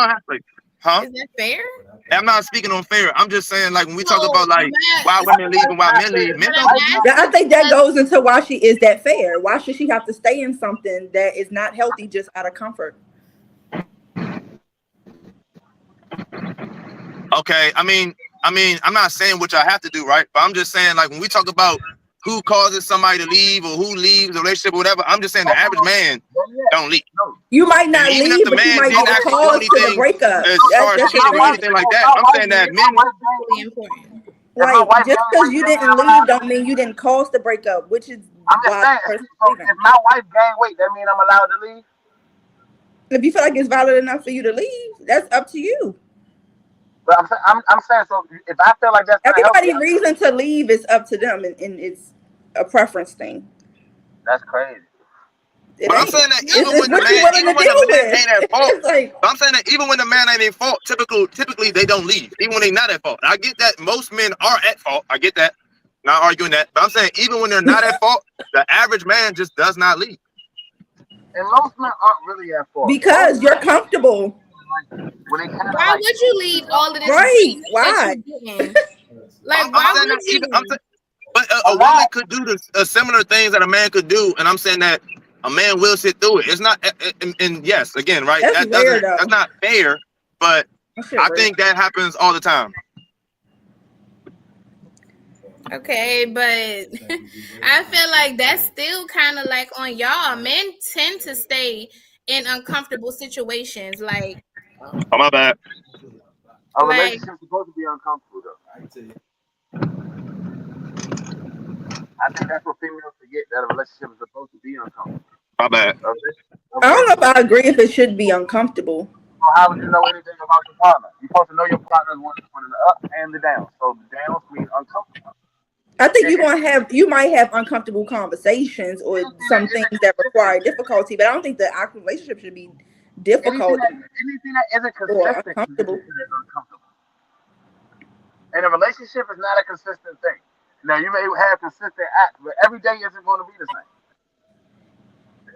Speaker 1: Huh?
Speaker 3: Is that fair?
Speaker 1: I'm not speaking on fair. I'm just saying, like, when we talk about like why women leave and why men leave, men don't leave.
Speaker 4: Yeah, I think that goes into why she is that fair. Why should she have to stay in something that is not healthy just out of comfort?
Speaker 1: Okay, I mean, I'm not saying what y'all have to do, right? But I'm just saying, like, when we talk about who causes somebody to leave or who leaves a relationship or whatever, I'm just saying the average man don't leave.
Speaker 4: You might not leave, but you might get a cause to the breakup.
Speaker 1: As far as cheating or anything like that, I'm saying that men.
Speaker 3: Really important.
Speaker 4: Right, just because you didn't leave don't mean you didn't cause the breakup, which is
Speaker 5: I'm just saying, if my wife gained weight, that mean I'm allowed to leave?
Speaker 4: If you feel like it's valid enough for you to leave, that's up to you.
Speaker 5: But I'm saying, so if I feel like that's
Speaker 4: everybody's reason to leave is up to them, and it's a preference thing.
Speaker 5: That's crazy.
Speaker 1: But I'm saying that even when the man ain't at fault, I'm saying that even when the man ain't at fault, typically they don't leave. Even when they're not at fault. I get that most men are at fault. I get that. Not arguing that. But I'm saying even when they're not at fault, the average man just does not leave.
Speaker 5: And most men aren't really at fault.
Speaker 4: Because you're comfortable.
Speaker 3: Why would you leave all of this?
Speaker 4: Right? Why?
Speaker 3: Like, why would you?
Speaker 1: But a woman could do similar things that a man could do, and I'm saying that a man will sit through it. It's not, and yes, again, right? That's not fair, but I think that happens all the time.
Speaker 3: Okay, but I feel like that's still kind of like on y'all. Men tend to stay in uncomfortable situations, like,
Speaker 1: Oh, my bad.
Speaker 5: A
Speaker 3: like
Speaker 5: relationship's supposed to be uncomfortable though. I think that's what females forget, that a relationship is supposed to be uncomfortable.
Speaker 1: My bad.
Speaker 5: A
Speaker 4: I don't know if
Speaker 5: relationship.
Speaker 4: I agree if it should be uncomfortable.
Speaker 5: So how would you know anything about your partner? You're supposed to know your partner's one in the up and the down. So the downs mean uncomfortable.
Speaker 4: I think
Speaker 5: And
Speaker 4: you might have uncomfortable conversations or
Speaker 5: anything that
Speaker 4: some things
Speaker 5: isn't
Speaker 4: that
Speaker 5: consistent,
Speaker 4: require difficulty, but I don't think the actual relationship should be difficult
Speaker 5: anything that isn't
Speaker 4: or
Speaker 5: consistent can be
Speaker 4: uncomfortable.
Speaker 5: considered uncomfortable. And a relationship is not a consistent thing. Now you may have consistent acts, but every day isn't going to be the same.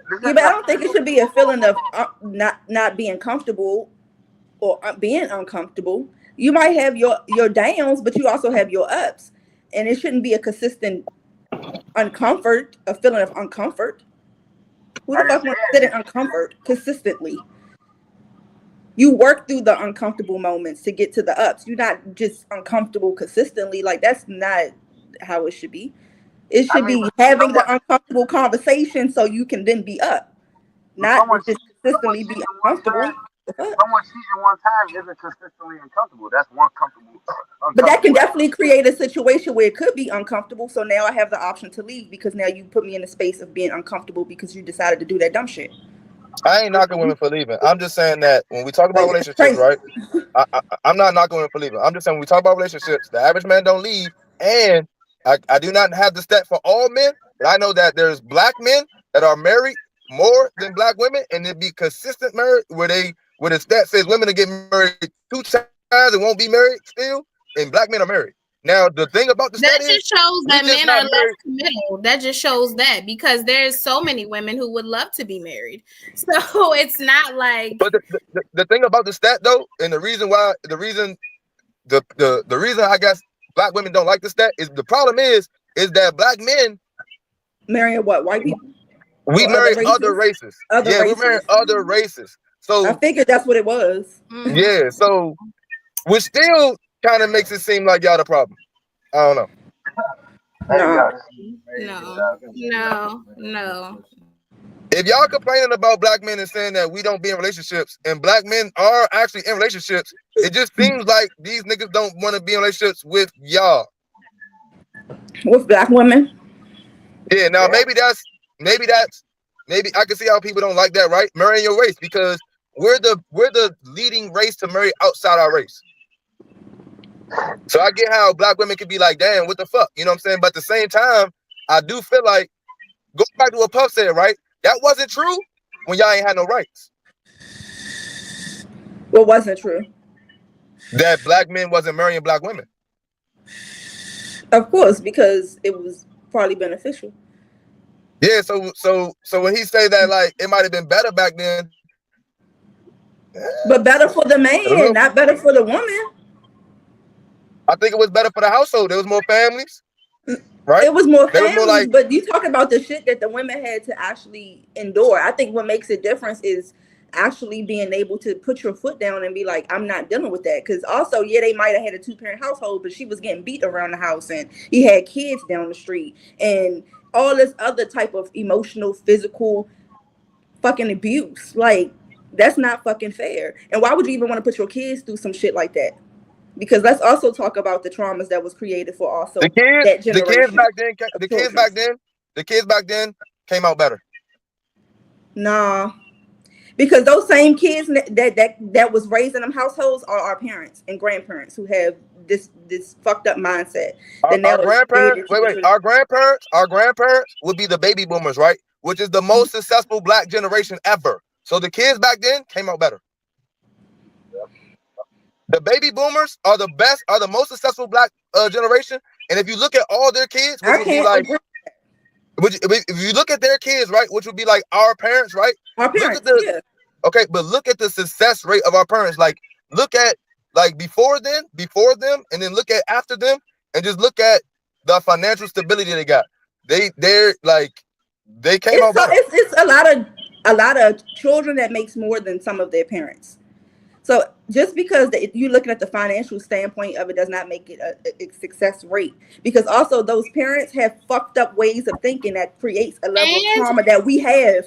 Speaker 5: This
Speaker 4: Yeah,
Speaker 5: isn't
Speaker 4: but I
Speaker 5: a
Speaker 4: don't think it should be a feeling of not being comfortable or being uncomfortable. You might have your downs, but you also have your ups, and it shouldn't be a consistent a feeling of uncomfort. Who
Speaker 5: I
Speaker 4: the
Speaker 5: didn't
Speaker 4: fuck
Speaker 5: say
Speaker 4: wants
Speaker 5: it.
Speaker 4: to sit in uncomfort consistently? You work through the uncomfortable moments to get to the ups. You're not just uncomfortable consistently. Like that's not how it should be. It
Speaker 5: I
Speaker 4: should
Speaker 5: mean,
Speaker 4: be having the uncomfortable conversation so you can then be up,
Speaker 5: but
Speaker 4: not to just
Speaker 5: someone
Speaker 4: consistently be
Speaker 5: cheating one
Speaker 4: uncomfortable.
Speaker 5: time, someone cheating one time isn't consistently uncomfortable. That's one
Speaker 4: But that can
Speaker 5: uncomfortable act.
Speaker 4: definitely create a situation where it could be uncomfortable. So now I have the option to leave because now you put me in a space of being uncomfortable because you decided to do that dumb shit.
Speaker 1: I ain't knocking women for leaving. I'm just saying that when we talk about
Speaker 4: Like that's
Speaker 1: relationships,
Speaker 4: crazy.
Speaker 1: right? I'm not knocking women for leaving. I'm just saying when we talk about relationships, the average man don't leave. And I do not have the stat for all men, but I know that there's black men that are married more than black women, and it be consistent married where the stat says women are getting married 2 times and won't be married still, and black men are married. Now the thing about the stat
Speaker 3: that
Speaker 1: is
Speaker 3: just shows
Speaker 1: we
Speaker 3: that
Speaker 1: just
Speaker 3: men
Speaker 1: not
Speaker 3: are less
Speaker 1: married.
Speaker 3: committal. That just shows that because there's so many women who would love to be married. So it's not like
Speaker 1: But the thing about the stat though, and the reason I guess black women don't like the stat is the problem is that black men
Speaker 4: Marrying what, white people
Speaker 1: we
Speaker 4: or other
Speaker 1: marry other
Speaker 4: races?
Speaker 1: races.
Speaker 4: Other
Speaker 1: Yeah, we marry
Speaker 4: races.
Speaker 1: other races.
Speaker 4: I
Speaker 1: So
Speaker 4: figured that's what it was.
Speaker 1: yeah, so which still kind of makes it seem like y'all the problem. I don't know.
Speaker 5: Hey,
Speaker 4: No.
Speaker 5: yo, this is crazy, dog.
Speaker 3: no.
Speaker 1: If y'all complaining about black men and saying that we don't be in relationships and black men are actually in relationships, it just seems like these niggas don't want to be in relationships with y'all.
Speaker 4: With black women.
Speaker 1: Yeah, now
Speaker 5: Yeah,
Speaker 1: maybe I can see how people don't like that, right? Marrying your race because we're the leading race to marry outside our race. So I get how black women could be like, damn, what the fuck? You know what I'm saying? But at the same time, I do feel like go back to what Puff said, right? That wasn't true when y'all ain't had no rights.
Speaker 4: What wasn't true?
Speaker 1: That black men wasn't marrying black women.
Speaker 4: Of course, because it was partly beneficial.
Speaker 1: Yeah, so when he say that like it might have been better back then,
Speaker 4: But better for the
Speaker 1: a
Speaker 4: man,
Speaker 1: little,
Speaker 4: not better for the woman.
Speaker 1: I think it was better for the household. There was more families, right?
Speaker 4: It was more
Speaker 1: There was more
Speaker 4: families,
Speaker 1: like
Speaker 4: but you talk about the shit that the women had to actually endure. I think what makes a difference is actually being able to put your foot down and be like, I'm not dealing with that. Because also, yeah, they might have had a 2-parent household, but she was getting beat around the house and he had kids down the street and all this other type of emotional, physical fucking abuse. Like, that's not fucking fair. And why would you even want to put your kids through some shit like that? Because let's also talk about the traumas that was created for
Speaker 1: the
Speaker 4: also
Speaker 1: kids,
Speaker 4: that
Speaker 1: the kids
Speaker 4: generation
Speaker 1: back then,
Speaker 4: of
Speaker 1: the kids
Speaker 4: children.
Speaker 1: back then, the kids back then came out better.
Speaker 4: Nah, because those same kids that was raised in them households are our parents and grandparents who have this fucked up mindset that now
Speaker 1: Our
Speaker 4: is
Speaker 1: grandparents,
Speaker 4: created
Speaker 1: wait, our grandparents would be the baby boomers, right? Which is the most successful black generation ever. So the kids back then came out better. The baby boomers are the most successful black generation. And if you look at all their kids, which
Speaker 4: I
Speaker 1: would be
Speaker 4: can't
Speaker 1: like,
Speaker 4: agree.
Speaker 1: if you look at their kids, right, which would be like our parents, right?
Speaker 4: Our
Speaker 1: Look at
Speaker 4: parents,
Speaker 1: the
Speaker 4: yeah.
Speaker 1: Okay, but look at the success rate of our parents. Like, look at like before them, and then look at after them, and just look at the financial stability they got. They're like they came out better.
Speaker 4: It's a lot of children that makes more than some of their parents. So just because if you're looking at the financial standpoint of it does not make it a success rate, because also those parents have fucked up ways of thinking that creates a level of trauma that we have.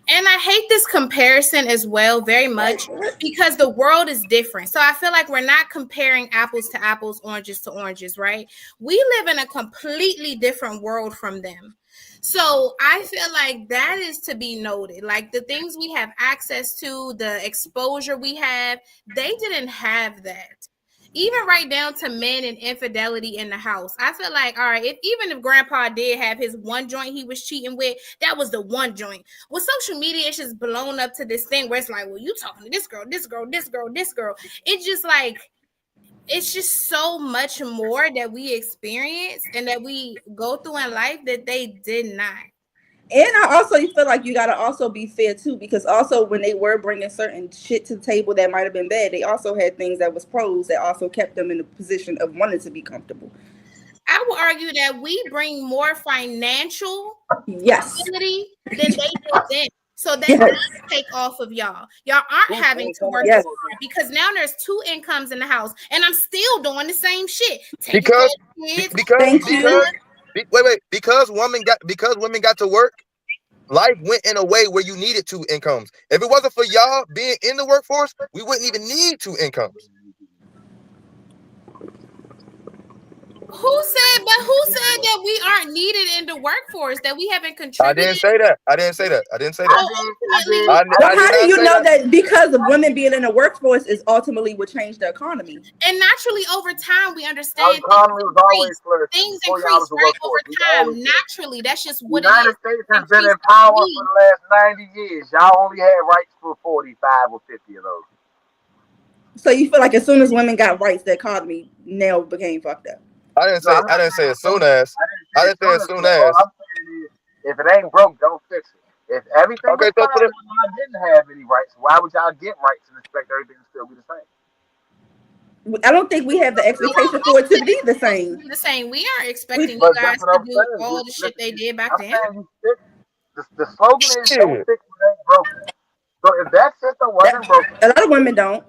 Speaker 3: And I hate this comparison as well very much because the world is different. So I feel like we're not comparing apples to apples, oranges to oranges, right? We live in a completely different world from them. So I feel like that is to be noted. Like the things we have access to, the exposure we have, they didn't have that. Even right down to men and infidelity in the house. I feel like, all right, even if grandpa did have his one joint he was cheating with, that was the one joint. With social media, it's just blown up to this thing where it's like, well, you talking to this girl, this girl, this girl, this girl. It's just like, it's just so much more that we experience and that we go through in life that they did not.
Speaker 4: And I also feel like you gotta also be fair too, because also when they were bringing certain shit to the table that might have been bad, they also had things that was pros that also kept them in the position of wanting to be comfortable.
Speaker 3: I would argue that we bring more financial
Speaker 4: stability
Speaker 3: than they did then. So that does take off of y'all. Y'all aren't having to work because now there's two incomes in the house, and I'm still doing the same shit.
Speaker 1: Because women got to work, life went in a way where you needed two incomes. If it wasn't for y'all being in the workforce, we wouldn't even need two incomes.
Speaker 3: Who said that we aren't needed in the workforce, that we haven't contributed?
Speaker 1: I didn't say that.
Speaker 4: How do you know that because of women being in the workforce is ultimately what changed the economy?
Speaker 3: And naturally, over time, we understand things increase right over time. Naturally, that's just what it is.
Speaker 5: The United States has been in power for the last 90 years. Y'all only had rights for 45 or 50 of those.
Speaker 4: So you feel like as soon as women got rights, the economy now became fucked up?
Speaker 1: I didn't say as soon as. I didn't say as soon as.
Speaker 5: All I'm saying is, if it ain't broke, don't fix it. If everything was fine, I didn't have any rights. Why would y'all get rights and expect everything to still be the same?
Speaker 4: I don't think we have the expectation for it to be the same.
Speaker 3: We aren't expecting you guys to do all the shit they did back then.
Speaker 5: The slogan is don't fix what ain't broken. So if that system wasn't broken,
Speaker 4: a lot of women don't.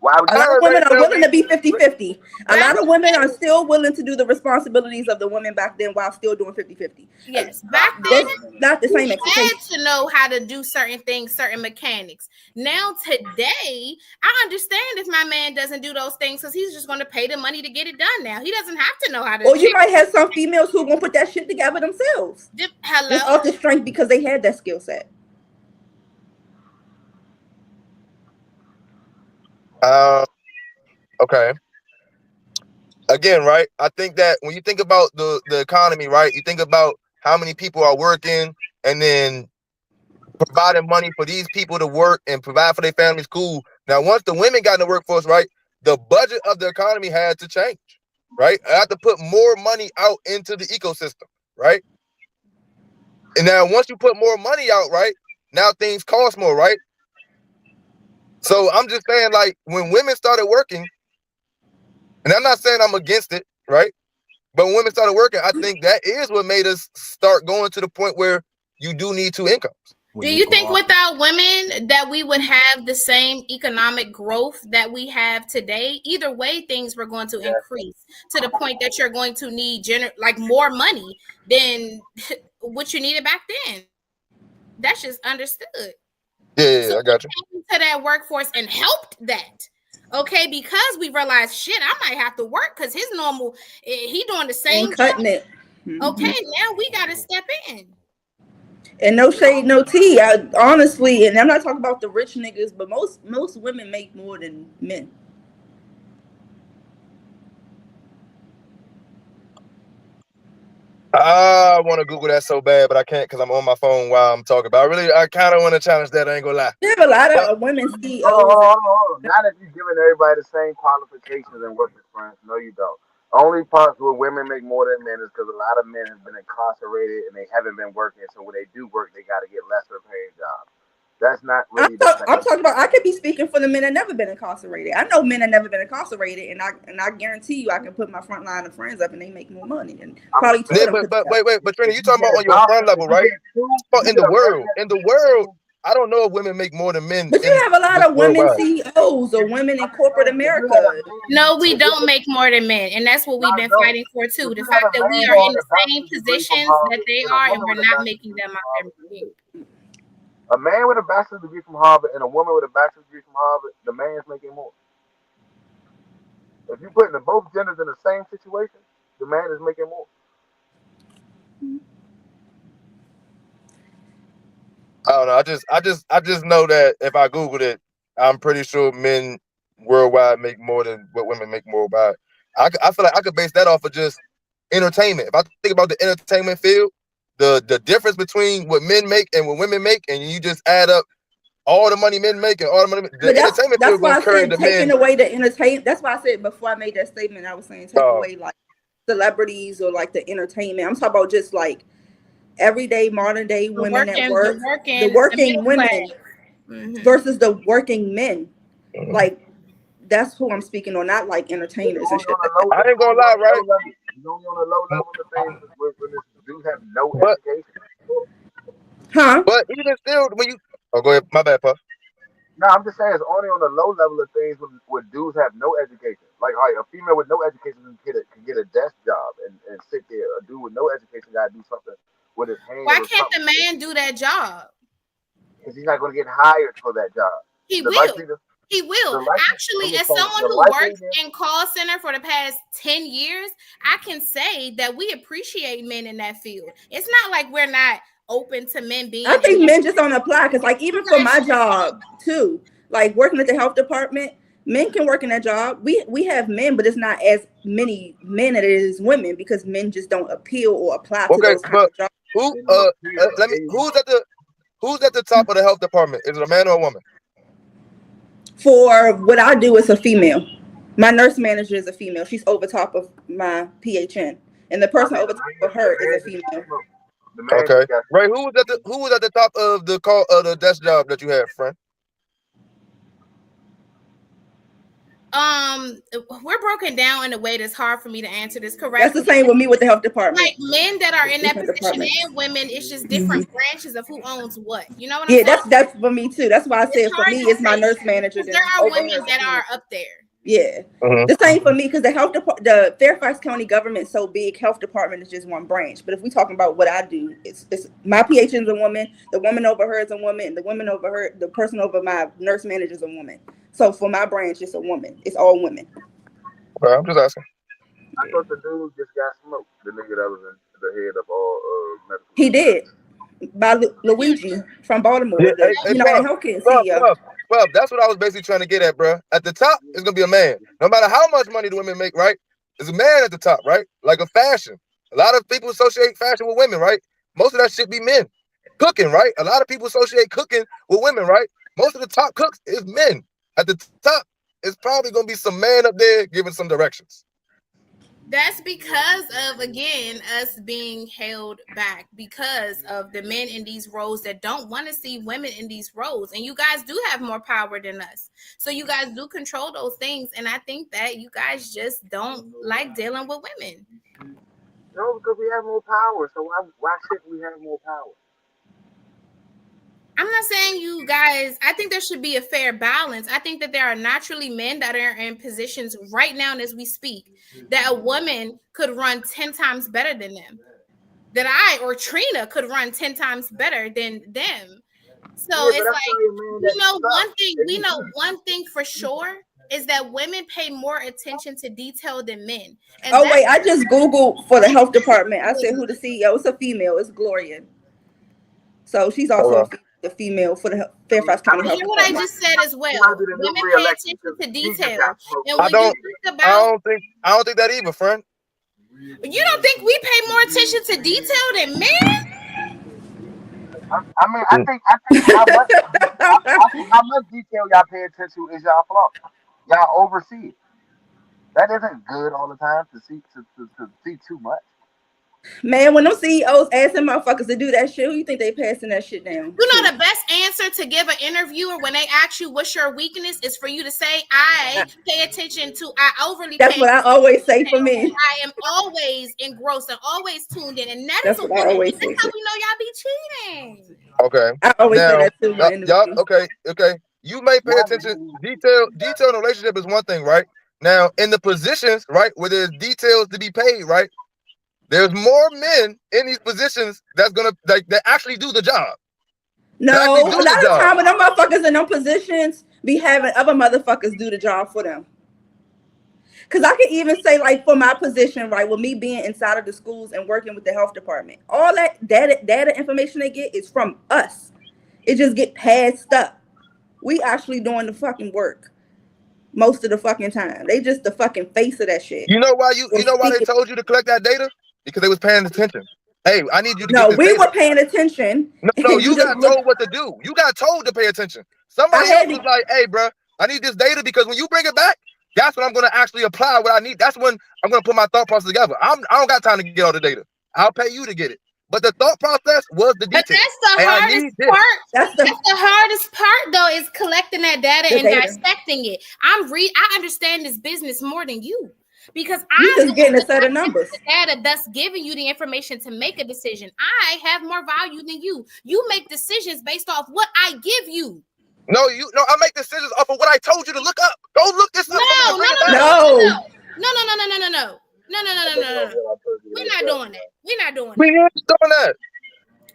Speaker 4: A lot of women are willing to be 50-50. A lot of women are still willing to do the responsibilities of the women back then while still doing 50-50.
Speaker 3: Yes, back then,
Speaker 4: that's not the same expectation.
Speaker 3: Had to know how to do certain things, certain mechanics. Now, today, I understand if my man doesn't do those things because he's just going to pay the money to get it done now. He doesn't have to know how to.
Speaker 4: Or you might have some females who are going to put that shit together themselves.
Speaker 3: Hello?
Speaker 4: Just off the strength because they had that skill set.
Speaker 1: Okay. Again, right? I think that when you think about the economy, right? You think about how many people are working and then providing money for these people to work and provide for their families. Cool. Now, once the women got in the workforce, right? The budget of the economy had to change, right? I have to put more money out into the ecosystem, right? And now, once you put more money out, right? Now things cost more, right? So I'm just saying, like, when women started working, and I'm not saying I'm against it, right? But when women started working, I think that is what made us start going to the point where you do need two incomes.
Speaker 3: Do you think without women that we would have the same economic growth that we have today? Either way, things were going to increase to the point that you're going to need more money than what you needed back then. That's just understood.
Speaker 1: Yeah, so I got you.
Speaker 3: To that workforce and helped that. Okay, because we realized, shit, I might have to work because his normal, he doing the same
Speaker 4: and cutting it.
Speaker 3: Okay, now we got to step in.
Speaker 4: And no shade, no tea. Honestly, and I'm not talking about the rich niggas, but most women make more than men.
Speaker 1: I want to Google that so bad, but I can't because I'm on my phone while I'm talking. But I kind of want to challenge that. I ain't gonna lie.
Speaker 4: You have a lot of women CEOs.
Speaker 5: Not if you're giving everybody the same qualifications and work experience. No, you don't. Only parts where women make more than men is because a lot of men have been incarcerated and they haven't been working. So when they do work, they got to get lesser paying jobs. That's not really.
Speaker 4: I'm talking about. I could be speaking for the men that never been incarcerated. I know men that never been incarcerated, and I guarantee you, I can put my front line of friends up, and they make more money. And probably.
Speaker 1: But wait, Trina, you talking about on your front level, right? In the world, I don't know if women make more than men
Speaker 4: But you
Speaker 1: in
Speaker 4: have a lot
Speaker 1: just
Speaker 4: of women
Speaker 1: worldwide.
Speaker 4: CEOs or women in corporate America.
Speaker 3: No, we don't make more than men, and that's what we've been fighting for too.
Speaker 5: If
Speaker 3: The
Speaker 5: you had
Speaker 3: fact
Speaker 5: a
Speaker 3: that we
Speaker 5: man
Speaker 3: are
Speaker 5: that
Speaker 3: in
Speaker 5: had
Speaker 3: the
Speaker 5: a
Speaker 3: same
Speaker 5: bachelor's degree from
Speaker 3: positions that
Speaker 5: Harvard
Speaker 3: they
Speaker 5: and a
Speaker 3: are, and
Speaker 5: woman
Speaker 3: we're
Speaker 5: with a
Speaker 3: not
Speaker 5: bachelor's
Speaker 3: making
Speaker 5: degree
Speaker 3: them
Speaker 5: from
Speaker 3: out there.
Speaker 5: Harvard, a man with a bachelor's degree from Harvard and a woman with a bachelor's degree from Harvard, the man's making more. If you put both genders in the same situation, the man is making more.
Speaker 1: I don't know. I just know that if I Googled it, I'm pretty sure men worldwide make more than what women make worldwide. I feel like I could base that off of just entertainment. If I think about the entertainment field, the difference between what men make and what women make, and you just add up all the money men make and all the money,
Speaker 4: But
Speaker 1: the entertainment
Speaker 4: that's
Speaker 1: field
Speaker 4: why
Speaker 1: gonna
Speaker 4: I
Speaker 1: carry
Speaker 4: said
Speaker 1: the
Speaker 4: taking
Speaker 1: men.
Speaker 4: away the entertainment. That's why I said before I made that statement, I was saying take away like celebrities or like the entertainment. I'm talking about just like everyday modern day
Speaker 3: The
Speaker 4: women at
Speaker 3: working,
Speaker 4: work, the
Speaker 3: the
Speaker 4: working
Speaker 3: middle class.
Speaker 4: women versus the working men. Like that's who I'm speaking on, not like entertainers and
Speaker 5: Only
Speaker 4: shit
Speaker 5: on the
Speaker 4: like
Speaker 5: low,
Speaker 1: I ain't gonna
Speaker 5: only on
Speaker 1: lie,
Speaker 5: the low
Speaker 1: right?
Speaker 5: level. It's only on the low level of things when this dudes have no
Speaker 1: But
Speaker 5: education.
Speaker 4: that. Huh?
Speaker 1: but even still, when you go ahead, my bad, Puff.
Speaker 5: No, I'm just saying it's only on the low level of things when dudes have no education. Like, all right, a female with no education can get a desk job and sit there. A dude with no education got to do something with his hands
Speaker 3: Why
Speaker 5: or
Speaker 3: can't
Speaker 5: something
Speaker 3: the man do that job?
Speaker 5: because he's not going to get hired for that job.
Speaker 3: He
Speaker 5: The
Speaker 3: will.
Speaker 5: likelihood,
Speaker 3: He will.
Speaker 5: the likelihood,
Speaker 3: Actually, as
Speaker 5: so
Speaker 3: someone
Speaker 5: the
Speaker 3: who works
Speaker 5: likelihood,
Speaker 3: in call center for the past 10 years, I can say that we appreciate men in that field. It's not like we're not open to men being
Speaker 4: I
Speaker 3: in
Speaker 4: think
Speaker 3: that
Speaker 4: men just don't apply because, like,
Speaker 3: you
Speaker 4: even for
Speaker 3: guys
Speaker 4: my
Speaker 3: should.
Speaker 4: job too, like working at the health department, men can work in that job. We have men, but it's not as many men as it is women because men just don't appeal or apply to
Speaker 1: Okay,
Speaker 4: those kind
Speaker 1: but
Speaker 4: of jobs.
Speaker 1: who
Speaker 5: they don't appeal.
Speaker 1: let me who's at the top of the health department? Is it a man or a woman?
Speaker 4: For what I do, it's a female. My nurse manager is a female. She's over top of my PHN, and the
Speaker 5: I
Speaker 4: person
Speaker 5: mean,
Speaker 4: over top of
Speaker 5: the
Speaker 4: her is
Speaker 5: man
Speaker 4: a
Speaker 5: just got
Speaker 4: female.
Speaker 5: smoked. The man
Speaker 1: Okay.
Speaker 5: just got
Speaker 1: Ray,
Speaker 5: smoked.
Speaker 1: who was at the top of the call of the desk job that you had, friend?
Speaker 3: We're broken down in a way that's hard for me to answer this
Speaker 4: That's the
Speaker 3: correctly.
Speaker 4: same with me with the health department.
Speaker 3: Like men that are in that
Speaker 4: Different
Speaker 3: position
Speaker 4: departments.
Speaker 3: and women, it's just different branches of who owns what. You know what I'm
Speaker 4: Yeah,
Speaker 3: saying?
Speaker 4: that's for me too. That's why I
Speaker 3: It's
Speaker 4: said for
Speaker 3: hard
Speaker 4: me,
Speaker 3: to
Speaker 4: it's my
Speaker 3: say
Speaker 4: nurse manager.
Speaker 3: because there
Speaker 4: Then
Speaker 3: are
Speaker 4: over her
Speaker 3: women
Speaker 4: is a
Speaker 3: that
Speaker 4: female.
Speaker 3: are up there.
Speaker 4: Yeah,
Speaker 1: Mm-hmm.
Speaker 4: the same for me because the Fairfax County government is so big. Health department is just one branch. But if we talking about what I do, it's my PHN is a woman. The woman over her is a woman. And the woman over her, the person over my nurse manager is a woman. So for my branch, it's a woman. It's all women.
Speaker 1: Well, I'm just asking.
Speaker 5: I thought the dude just got smoked. The nigga that was in the head of all medical
Speaker 4: He
Speaker 5: research.
Speaker 4: did by Luigi from
Speaker 1: Yeah,
Speaker 4: Baltimore, the
Speaker 1: hey,
Speaker 4: United
Speaker 1: Puff,
Speaker 4: Healthcare
Speaker 1: Puff,
Speaker 4: CEO.
Speaker 1: Puff, Puff. That's what I was basically trying to get at, bro. At the top, it's gonna be a man. No matter how much money the women make, right? There's a man at the top, right? Like a fashion. A lot of people associate fashion with women, right? Most of that shit be men. Cooking, right? A lot of people associate cooking with women, right? Most of the top cooks is men. At the top, it's probably gonna be some man up there giving some directions.
Speaker 3: That's because of, again, us being held back because of the men in these roles that don't want to see women in these roles. And you guys do have more power than us. So you guys do control those things. And I think that you guys just don't like dealing with women.
Speaker 5: No, because we have more power. So why shouldn't we have more power?
Speaker 3: I'm not saying you guys, I think there should be a fair balance. I think that there are naturally men that are in positions right now as we speak that a woman could run 10 times better than them. That I or Trina could run 10 times better than them. So
Speaker 5: Yeah, but
Speaker 3: it's
Speaker 5: that's
Speaker 3: like,
Speaker 5: probably a man that sucks.
Speaker 3: we know one thing for sure is that women pay more attention to detail than men. And
Speaker 4: Oh
Speaker 3: that's
Speaker 4: wait, I just Googled for the health department. I said who the CEO. It's a female. It's Gloria. So she's also
Speaker 1: Okay.
Speaker 4: the female for the Fairfax
Speaker 5: I
Speaker 4: County
Speaker 5: mean,
Speaker 4: Health
Speaker 3: hear what I
Speaker 4: Department.
Speaker 3: just said as
Speaker 5: she might
Speaker 3: well.
Speaker 5: be the new
Speaker 3: Women pay
Speaker 5: re-election
Speaker 3: attention
Speaker 5: because
Speaker 3: to
Speaker 5: he just
Speaker 3: detail.
Speaker 5: got smoked.
Speaker 3: And
Speaker 1: I
Speaker 3: when you
Speaker 1: don't
Speaker 3: think about,
Speaker 1: I don't think that either, friend.
Speaker 3: you don't think we pay more attention to detail than men?
Speaker 5: I mean, I think I think how much detail y'all pay attention to is y'all flaw. Y'all oversee it. That isn't good all the time to see too much.
Speaker 4: Man, when them CEOs asking motherfuckers to do that shit, who you think they passing that shit down?
Speaker 3: You know, the best answer to give an interviewer when they ask you what's your weakness is for you to say, I pay attention to, I overly
Speaker 4: That's
Speaker 3: pay
Speaker 4: what I always say for me.
Speaker 3: I am always engrossed and always tuned in. And that
Speaker 4: That's
Speaker 3: is
Speaker 4: what I always say.
Speaker 3: that's how we know y'all be cheating.
Speaker 1: Okay.
Speaker 4: I always say
Speaker 1: Now,
Speaker 4: that too.
Speaker 1: y'all, okay. You may pay attention. Detail in a relationship is one thing, right? Now, in the positions, right, where there's details to be paid, right? There's more men in these positions that's gonna that actually do the job.
Speaker 4: No, a lot of time when them motherfuckers in them positions be having other motherfuckers do the job for them. Cause I can even say, like, for my position, right, with me being inside of the schools and working with the health department, all that data information they get is from us. It just get passed up. We actually doing the fucking work most of the fucking time. They just the fucking face of that shit.
Speaker 1: You know why they told you to collect that data? Because they was paying attention. Hey, I need you to get this
Speaker 4: we
Speaker 1: data.
Speaker 4: were paying attention.
Speaker 1: No, you got told what to do. You got told to pay attention. Somebody else was like, hey, bro, I need this data because when you bring it back, that's when I'm going to actually apply what I need. That's when I'm going to put my thought process together. I don't got time to get all the data. I'll pay you to get it. But the thought process was the detail.
Speaker 3: But that's the hardest part. That's the hardest part, though, is collecting that data and dissecting it. I understand this business more than you. Because
Speaker 4: I'm just getting a set of numbers.
Speaker 3: The data, thus giving you the information to make a decision. I have more value than you. You make decisions based off what I give you.
Speaker 1: No, I make decisions off of what I told you to look up. Go look this up.
Speaker 3: No. We're not doing that. We ain't doing
Speaker 1: that.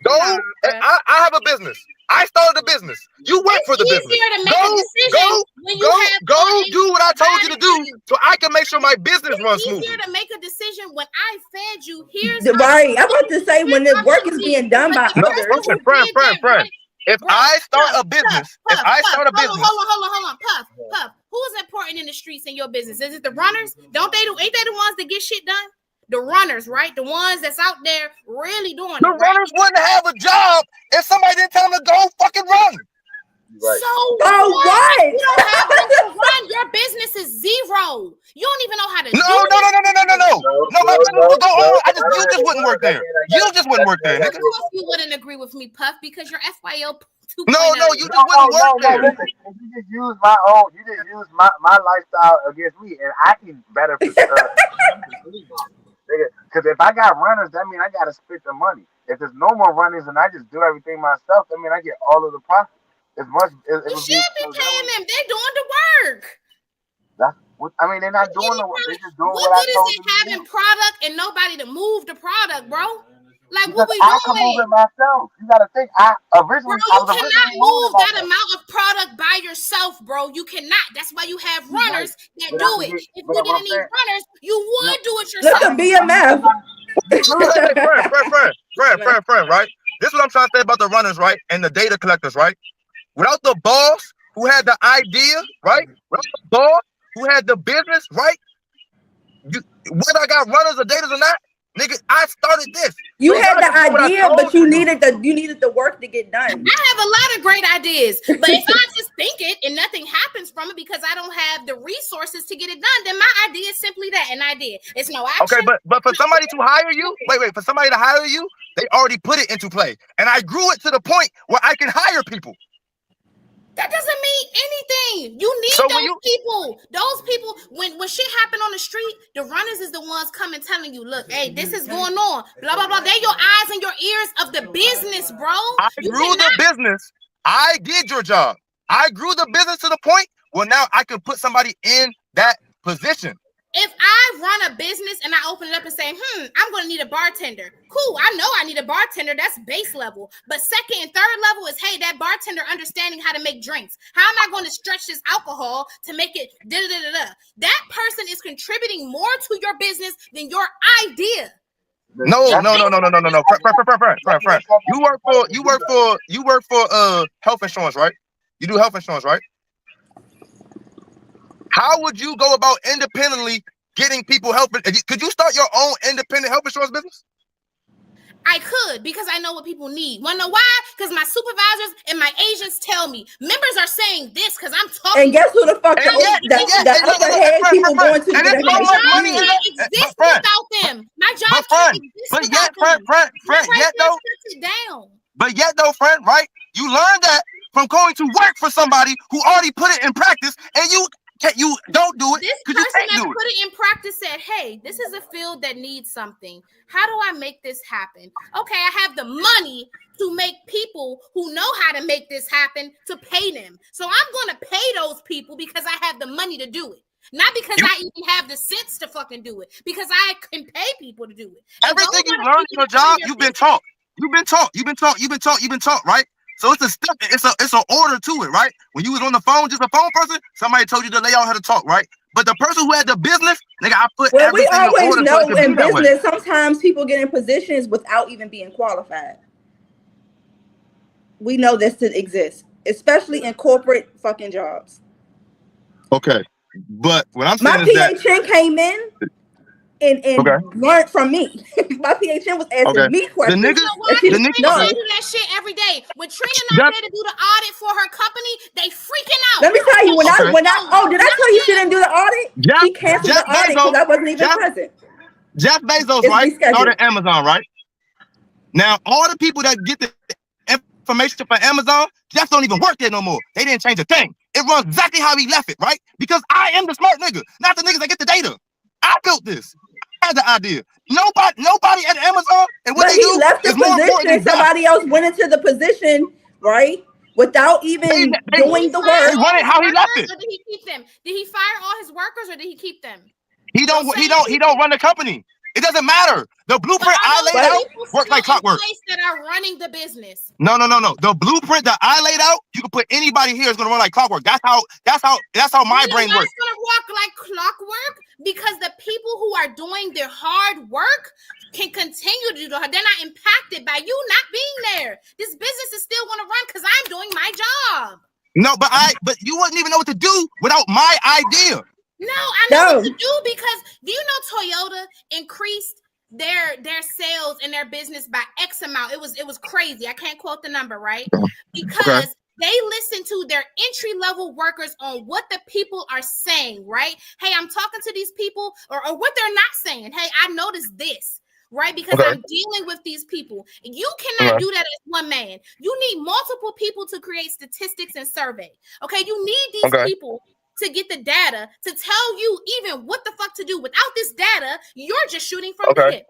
Speaker 1: Go. I have a business. I started a business. You work for the business. Go do what I told you to do so I can make sure my business runs smoothly.
Speaker 3: It's easier to make a decision when I fed you. Here's
Speaker 4: right. I'm about to say when the work is being done by others.
Speaker 1: Friend. If I start a business,
Speaker 3: Hold on, Puff. Who's important in the streets in your business? Is it the runners? Ain't they the ones that get shit done? The runners, right? The ones that's out there really doing it.
Speaker 1: The runners wouldn't have a job if somebody didn't tell them to go fucking run.
Speaker 3: Right. So what? You don't have to run. Your business is zero. You don't even know how to do it.
Speaker 1: No, my business will go on. You just wouldn't work there. You just wouldn't work there, nigga.
Speaker 3: You wouldn't agree with me, Puff, because you're FYL 2.0.
Speaker 1: No, you just wouldn't work there.
Speaker 5: Listen, you just use my lifestyle against me, and I can better because if I got runners, that means I got to split the money. If there's no more runners and I just do everything myself, that means I get all of the profit. You
Speaker 3: should be paying them. They're doing the work.
Speaker 5: They're not doing the work. They're just doing what I told them to do.
Speaker 3: What good is it having product and nobody to move the product, bro? Like,
Speaker 5: because
Speaker 3: what we doing?
Speaker 5: I can move it myself. You got to think.
Speaker 3: You cannot move that amount of product by yourself, bro. You cannot. That's why you have runners that do it. If you didn't need runners, you would do it yourself.
Speaker 4: Look at BMF.
Speaker 1: Friend, right? This is what I'm trying to say about the runners, right? And the data collectors, right? Without the boss who had the idea, right? Without the boss who had the business, right? Whether I got runners or data or not, nigga, I started this.
Speaker 4: You had the idea, but you needed the work to get done.
Speaker 3: I have a lot of great ideas, but if I just think it and nothing happens from it because I don't have the resources to get it done, then my idea is simply that, an idea. It's no action.
Speaker 1: Okay, but for somebody to hire you, for somebody to hire you, they already put it into play, and I grew it to the point where I can hire people.
Speaker 3: That doesn't mean anything. You need people. Those people, when shit happen on the street, the runners is the ones coming telling you, look, hey, this is going on. Blah, blah, blah. They're your eyes and your ears of the business, bro.
Speaker 1: I grew the business. I did your job. I grew the business to the point where now I can put somebody in that position.
Speaker 3: If I run a business and I open it up and say, I'm going to need a bartender. Cool. I know I need a bartender. That's base level. But second and third level is, hey, that bartender understanding how to make drinks. How am I going to stretch this alcohol to make it da-da-da-da-da? That person is contributing more to your business than your idea.
Speaker 1: No. Friend. You work for health insurance, right? You do health insurance, right? How would you go about independently getting people help? Could you start your own independent health insurance business?
Speaker 3: I could, because I know what people need. Wanna know why? Because my supervisors and my agents tell me members are saying this because I'm talking.
Speaker 4: And guess who the fuck the upper head people going to
Speaker 1: and
Speaker 4: get
Speaker 1: so much money in
Speaker 3: can't
Speaker 1: it.
Speaker 3: exist without them. My job can't exist
Speaker 1: but
Speaker 3: without
Speaker 1: yet, friend, yet though,
Speaker 3: it down.
Speaker 1: But yet though, friend, right? You learned that from going to work for somebody who already put it in practice, and you don't do it.
Speaker 3: This person that put it in practice said, hey, this is a field that needs something. How do I make this happen? Okay, I have the money to make people who know how to make this happen to pay them. So I'm going to pay those people because I have the money to do it. Not because I even have the sense to fucking do it. Because I can pay people to do it.
Speaker 1: Everything you learn in your job, you've been taught. You've been taught, right? So it's a step, it's an order to it, right? When you was on the phone, just a phone person, somebody told you to lay out how to talk, right? But the person who had the business, nigga, I put everything in order.
Speaker 4: We always know
Speaker 1: so
Speaker 4: in business, sometimes people get in positions without even being qualified. We know this to exist, especially in corporate fucking jobs.
Speaker 1: Okay, but what I'm saying
Speaker 4: is that my PHN came in and learned from me. My PHN was asking me questions.
Speaker 1: The niggas
Speaker 3: do that shit every day. When Trina not there to do the audit for her company, they freaking out.
Speaker 4: Let me tell you, did I tell you she didn't do the audit? She canceled the audit because I wasn't even present.
Speaker 1: Jeff Bezos, right, started Amazon, right? Now, all the people that get the information for Amazon, Jeff don't even work there no more. They didn't change a thing. It runs exactly how he left it, right? Because I am the smart nigga, not the niggas that get the data. I built this. I had the idea. Nobody at Amazon, and what they do
Speaker 4: left the
Speaker 1: is more important
Speaker 4: position. Somebody else went into the position, right? Without even doing the work.
Speaker 1: They run it how he left it.
Speaker 3: Or did he keep them? Did he fire all his workers, or did he keep them?
Speaker 1: He don't run the company. It doesn't matter. The blueprint I laid out works like clockwork.
Speaker 3: That are running the business.
Speaker 1: No. The blueprint that I laid out, you can put anybody here is gonna run like clockwork. That's how my brain works.
Speaker 3: It's gonna work like clockwork because the people who are doing their hard work can continue to do the hard. They're not impacted by you not being there. This business is still gonna run because I'm doing my job.
Speaker 1: No, but you wouldn't even know what to do without my idea.
Speaker 3: No, I know what to do because do you know Toyota increased their sales and their business by X amount? It was crazy. I can't quote the number, right? Because they listen to their entry level workers on what the people are saying, right? Hey, I'm talking to these people or what they're not saying. Hey, I noticed this. Right, because I'm dealing with these people. You cannot do that as one man. You need multiple people to create statistics and survey. Okay, you need these people to get the data to tell you even what the fuck to do. Without this data, you're just shooting from the hip.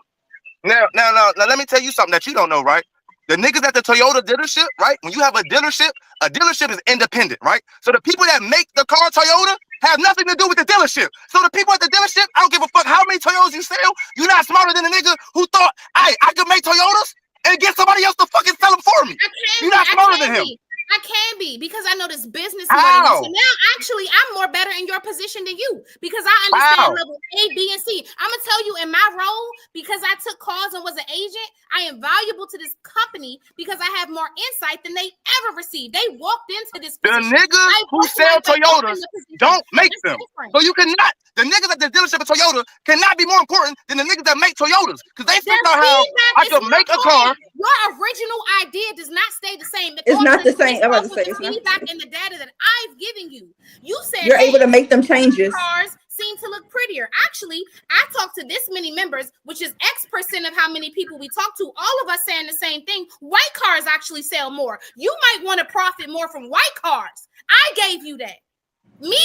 Speaker 1: Now, let me tell you something that you don't know, right? The niggas at the Toyota dealership, right? When you have a dealership is independent, right? So the people that make the car Toyota have nothing to do with the dealership. So the people at the dealership, I don't give a fuck how many Toyotas you sell. You're not smarter than the nigga who thought, I could make Toyotas and get somebody else to fucking sell them for me. You're not smarter than him.
Speaker 3: I can be because I know this business more than you. So now, actually, I'm more better in your position than you because I understand level A, B, and C. I'm gonna tell you in my role because I took calls and was an agent. I am valuable to this company because I have more insight than they ever received. They walked into this position.
Speaker 1: The niggas who sell Toyotas don't make them. So you cannot. The niggas at the dealership of Toyota cannot be more important than the niggas that make Toyotas because they figured out how I could make a car.
Speaker 3: Your original idea does not stay the same.
Speaker 4: It's not the same. I'm about to say
Speaker 3: it's feedback in the data that I've given you. You said
Speaker 4: you're able to make them changes.
Speaker 3: Cars seem to look prettier. Actually, I talked to this many members, which is X% of how many people we talk to. All of us saying the same thing. White cars actually sell more. You might want to profit more from white cars. I gave you that.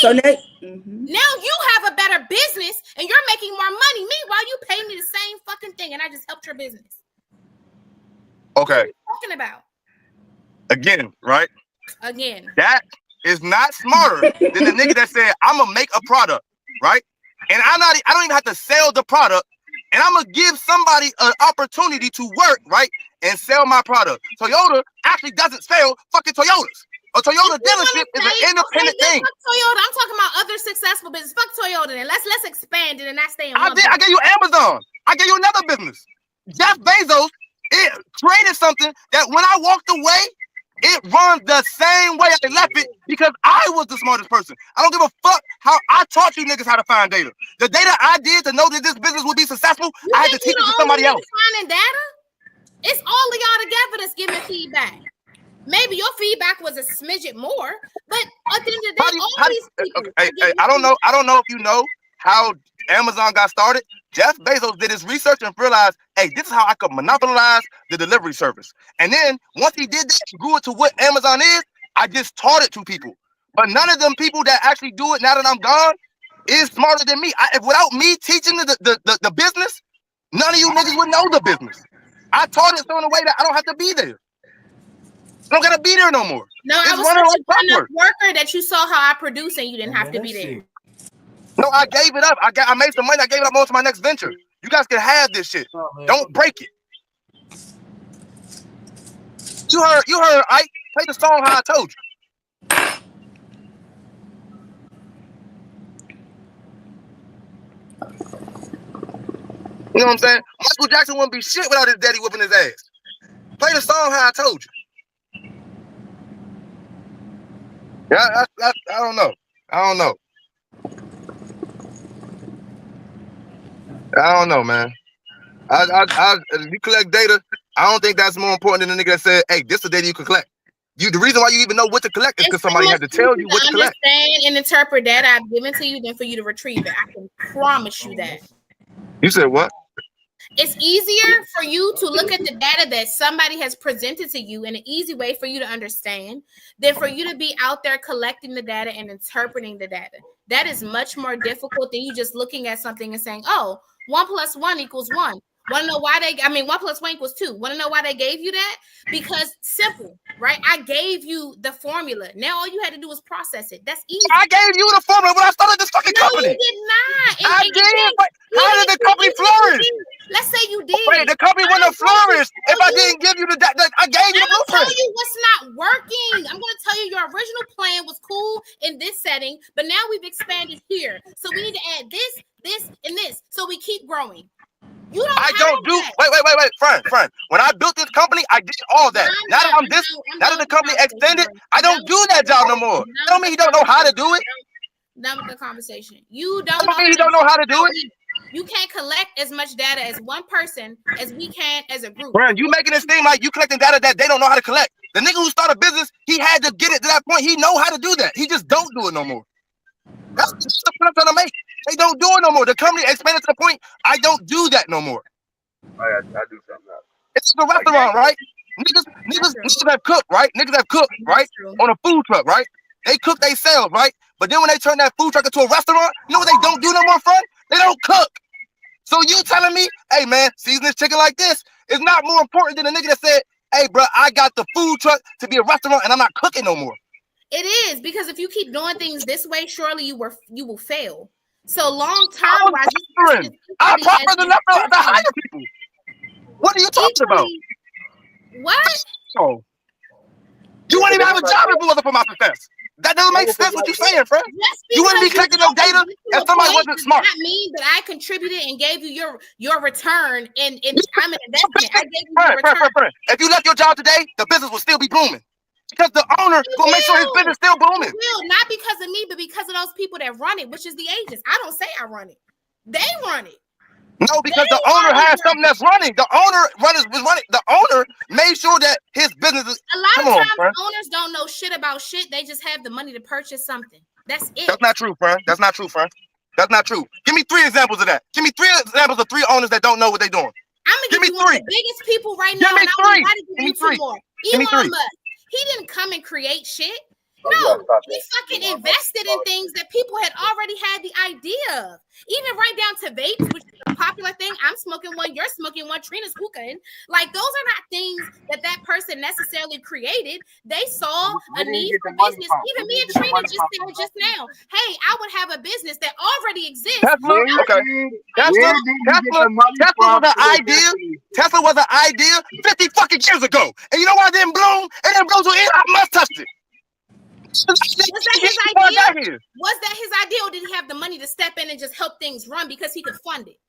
Speaker 3: So now you have a better business and you're making more money. Meanwhile, you pay me the same fucking thing and I just helped your business.
Speaker 1: Okay.
Speaker 3: What are you talking about?
Speaker 1: Again, right?
Speaker 3: Again.
Speaker 1: That is not smarter than the nigga that said, I'm gonna make a product, right? And I don't even have to sell the product, and I'm gonna give somebody an opportunity to work, right? And sell my product. Toyota actually doesn't sell fucking Toyotas. A Toyota dealership is an independent thing.
Speaker 3: Fuck Toyota. I'm talking about other successful business. Fuck Toyota then. Let's expand it and not stay in
Speaker 1: one. I gave you Amazon. I gave you another business. Jeff Bezos, it created something that when I walked away, it runs the same way I left it because I was the smartest person. I don't give a fuck how I taught you niggas how to find data. The data I did to know that this business would be successful, I had to teach it to somebody else.
Speaker 3: Finding data? It's all of y'all together that's giving feedback. Maybe your feedback was a smidget more, but at the end of the day, all these people.
Speaker 1: Hey, I don't know if you know how Amazon got started. Jeff Bezos did his research and realized, hey, this is how I could monopolize the delivery service. And then once he did that, he grew it to what Amazon is. I just taught it to people. But none of them people that actually do it now that I'm gone is smarter than me. Without me teaching the business, none of you niggas would know the business. I taught it so in a way that I don't have to be there. I don't gotta be there no more.
Speaker 3: No, I was such a enough worker that you saw how I produce and you didn't have to be there.
Speaker 1: No, I gave it up. I made some money. I gave it up most of my next venture. You guys can have this shit. Don't break it. You heard. I play the song how I told you. You know what I'm saying? Michael Jackson wouldn't be shit without his daddy whipping his ass. Play the song how I told you. Yeah, I don't know. I don't know, man. You collect data. I don't think that's more important than the nigga that said, hey, this is the data you can collect. The reason why you even know what to collect is because somebody had to tell you what to collect.
Speaker 3: Understand and interpret data I've given to you than for you to retrieve it. I can promise you that.
Speaker 1: You said what?
Speaker 3: It's easier for you to look at the data that somebody has presented to you in an easy way for you to understand than for you to be out there collecting the data and interpreting the data. That is much more difficult than you just looking at something and saying, oh, 1 + 1 = 1. Want to know why 1 + 1 = 2. Want to know why they gave you that? Because simple, right? I gave you the formula. Now all you had to do was process it. That's easy.
Speaker 1: I gave you the formula when I started this fucking company.
Speaker 3: No, you did not.
Speaker 1: I did. But how did the company flourish?
Speaker 3: Let's say you did.
Speaker 1: Wait, the company wouldn't have flourished if I didn't give you I gave you the blueprint.
Speaker 3: I'm tell you what's not working. I'm going to tell you your original plan was cool in this setting, but now we've expanded here. So we need to add this, and this. So we keep growing. Wait, friend. When I built this company, I did all that. Now that the company extended, I don't do that job no more. Tell me he don't know how to do it. Done with the conversation. You don't
Speaker 1: know. He don't know how to do it.
Speaker 3: You can't collect as much data as one person as we can as a group.
Speaker 1: Friend, you making this seem like you collecting data that they don't know how to collect. The nigga who started a business, he had to get it to that point. He know how to do that. He just don't do it no more. That's the point I'm trying to make. They don't do it no more. The company expanded to the point I don't do that no more.
Speaker 5: I do something else.
Speaker 1: It's the restaurant, right? Niggas have cooked, right? Niggas have cooked, right? On a food truck, right? They cook they sell, right? But then when they turn that food truck into a restaurant, you know what they don't do no more, friend? They don't cook. So you telling me, hey man, season this chicken like this is not more important than the nigga that said, hey bro, I got the food truck to be a restaurant and I'm not cooking no more.
Speaker 3: It is, because if you keep doing things this way, surely you will fail. So long term wise,
Speaker 1: I'm proper than the higher people. What are you talking about?
Speaker 3: What?
Speaker 1: Oh, you wouldn't even have a job if it wasn't for my success. That doesn't make sense what you're saying, friend. You wouldn't be collecting no data if somebody wasn't smart.
Speaker 3: That means that I contributed and gave you your return, and I'm an investment. I gave you your return.
Speaker 1: Friend. If you left your job today, the business will still be booming. Because the owner will make sure his business still booming.
Speaker 3: Not because of me, but because of those people that run it, which is the agents. I don't say I run it. They run it.
Speaker 1: No, because the owner has something that's running. The owner was running. The owner made sure that his business is.
Speaker 3: A lot of times, owners don't know shit about shit. They just have the money to purchase something. That's it.
Speaker 1: That's not true, friend. That's not true. Give me 3 examples of that. Give me 3 examples of 3 owners that don't know what they're doing.
Speaker 3: I'm gonna give me 3. The biggest people right now.
Speaker 1: Give me 3.
Speaker 3: Elon Musk. He didn't come and create shit. No, he fucking invested in things that people had already had the idea of. Even right down to vapes, which is a popular thing. I'm smoking one, you're smoking one, Trina's hookahing. Like, those are not things that person necessarily created. They saw a need for business. Even me and Trina just said just now, hey, I would have a business that already exists.
Speaker 1: Tesla was an idea. Tesla was an idea 50 fucking years ago. And you know why it didn't bloom? It didn't bloom, so Elon Musk touched it.
Speaker 3: Was that his idea? Was that his idea, or did he have the money to step in and just help things run because he could fund it?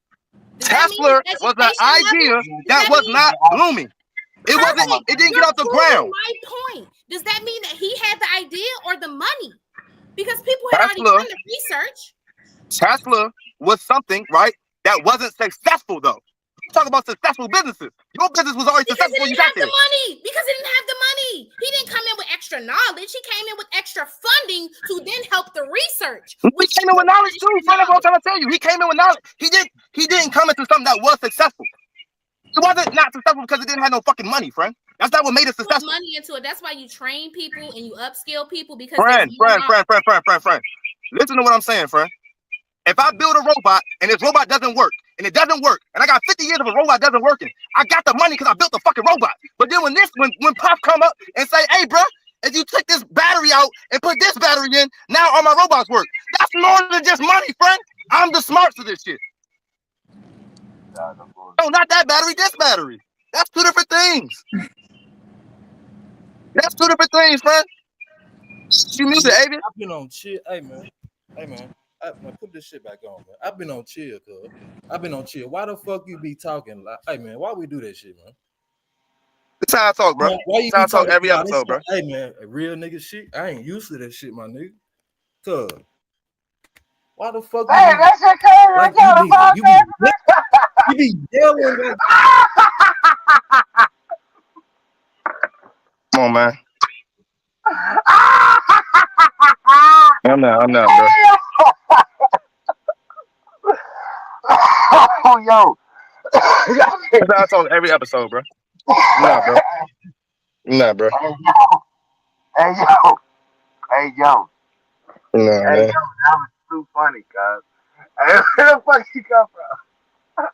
Speaker 1: Tesla was an idea that was not blooming. It wasn't. It didn't get off the ground.
Speaker 3: My point. Does that mean that he had the idea or the money? Because people had already done the research.
Speaker 1: Tesla was something, right, that wasn't successful though. Talk about successful businesses. Your business was already
Speaker 3: Because
Speaker 1: successful
Speaker 3: he
Speaker 1: before you
Speaker 3: didn't
Speaker 1: got
Speaker 3: have
Speaker 1: there.
Speaker 3: the money. Because he didn't have the money. He didn't come in with extra knowledge. He came in with extra funding to then help the research.
Speaker 1: He came in with knowledge too, friend. That's what I'm trying to tell you. He came in with knowledge. He didn't come into something that was successful. It wasn't not successful because it didn't have no fucking money, friend. That's not what made it successful.
Speaker 3: Put money into it. That's why you train people and you upskill people because
Speaker 1: Friend. Listen to what I'm saying, friend. If I build a robot and this robot doesn't work, and it doesn't work, and I got 50 years of a robot doesn't working, I got the money because I built the fucking robot. But then when Puff come up and say, hey, bro, if you take this battery out and put this battery in, now all my robots work. That's more than just money, friend. I'm the smarts of this shit. No, not that battery, this battery. That's two different things. That's two different things, friend. You music, Avi?
Speaker 6: I've been on chill. Hey, man. Man, put this shit back on, man. I've been on chill, cuz. I've been on chill. Why the fuck you be talking like, hey, man, why we do that shit, man?
Speaker 1: That's how I talk, bro.
Speaker 6: Why you
Speaker 1: That's how I talk every episode, bro.
Speaker 6: Hey, man, a real nigga shit. I ain't used to that shit, my nigga. Cuz. Why the fuck
Speaker 5: Hey, that shit came
Speaker 6: like you be yelling like
Speaker 1: Come on, man. I'm not, bro.
Speaker 5: Oh, yo.
Speaker 1: That's how I talk every episode, bro. Nah, bro.
Speaker 5: Hey, yo.
Speaker 1: Nah,
Speaker 5: Hey,
Speaker 1: man.
Speaker 5: yo, that was too funny, cuz. Hey, where the fuck you come from?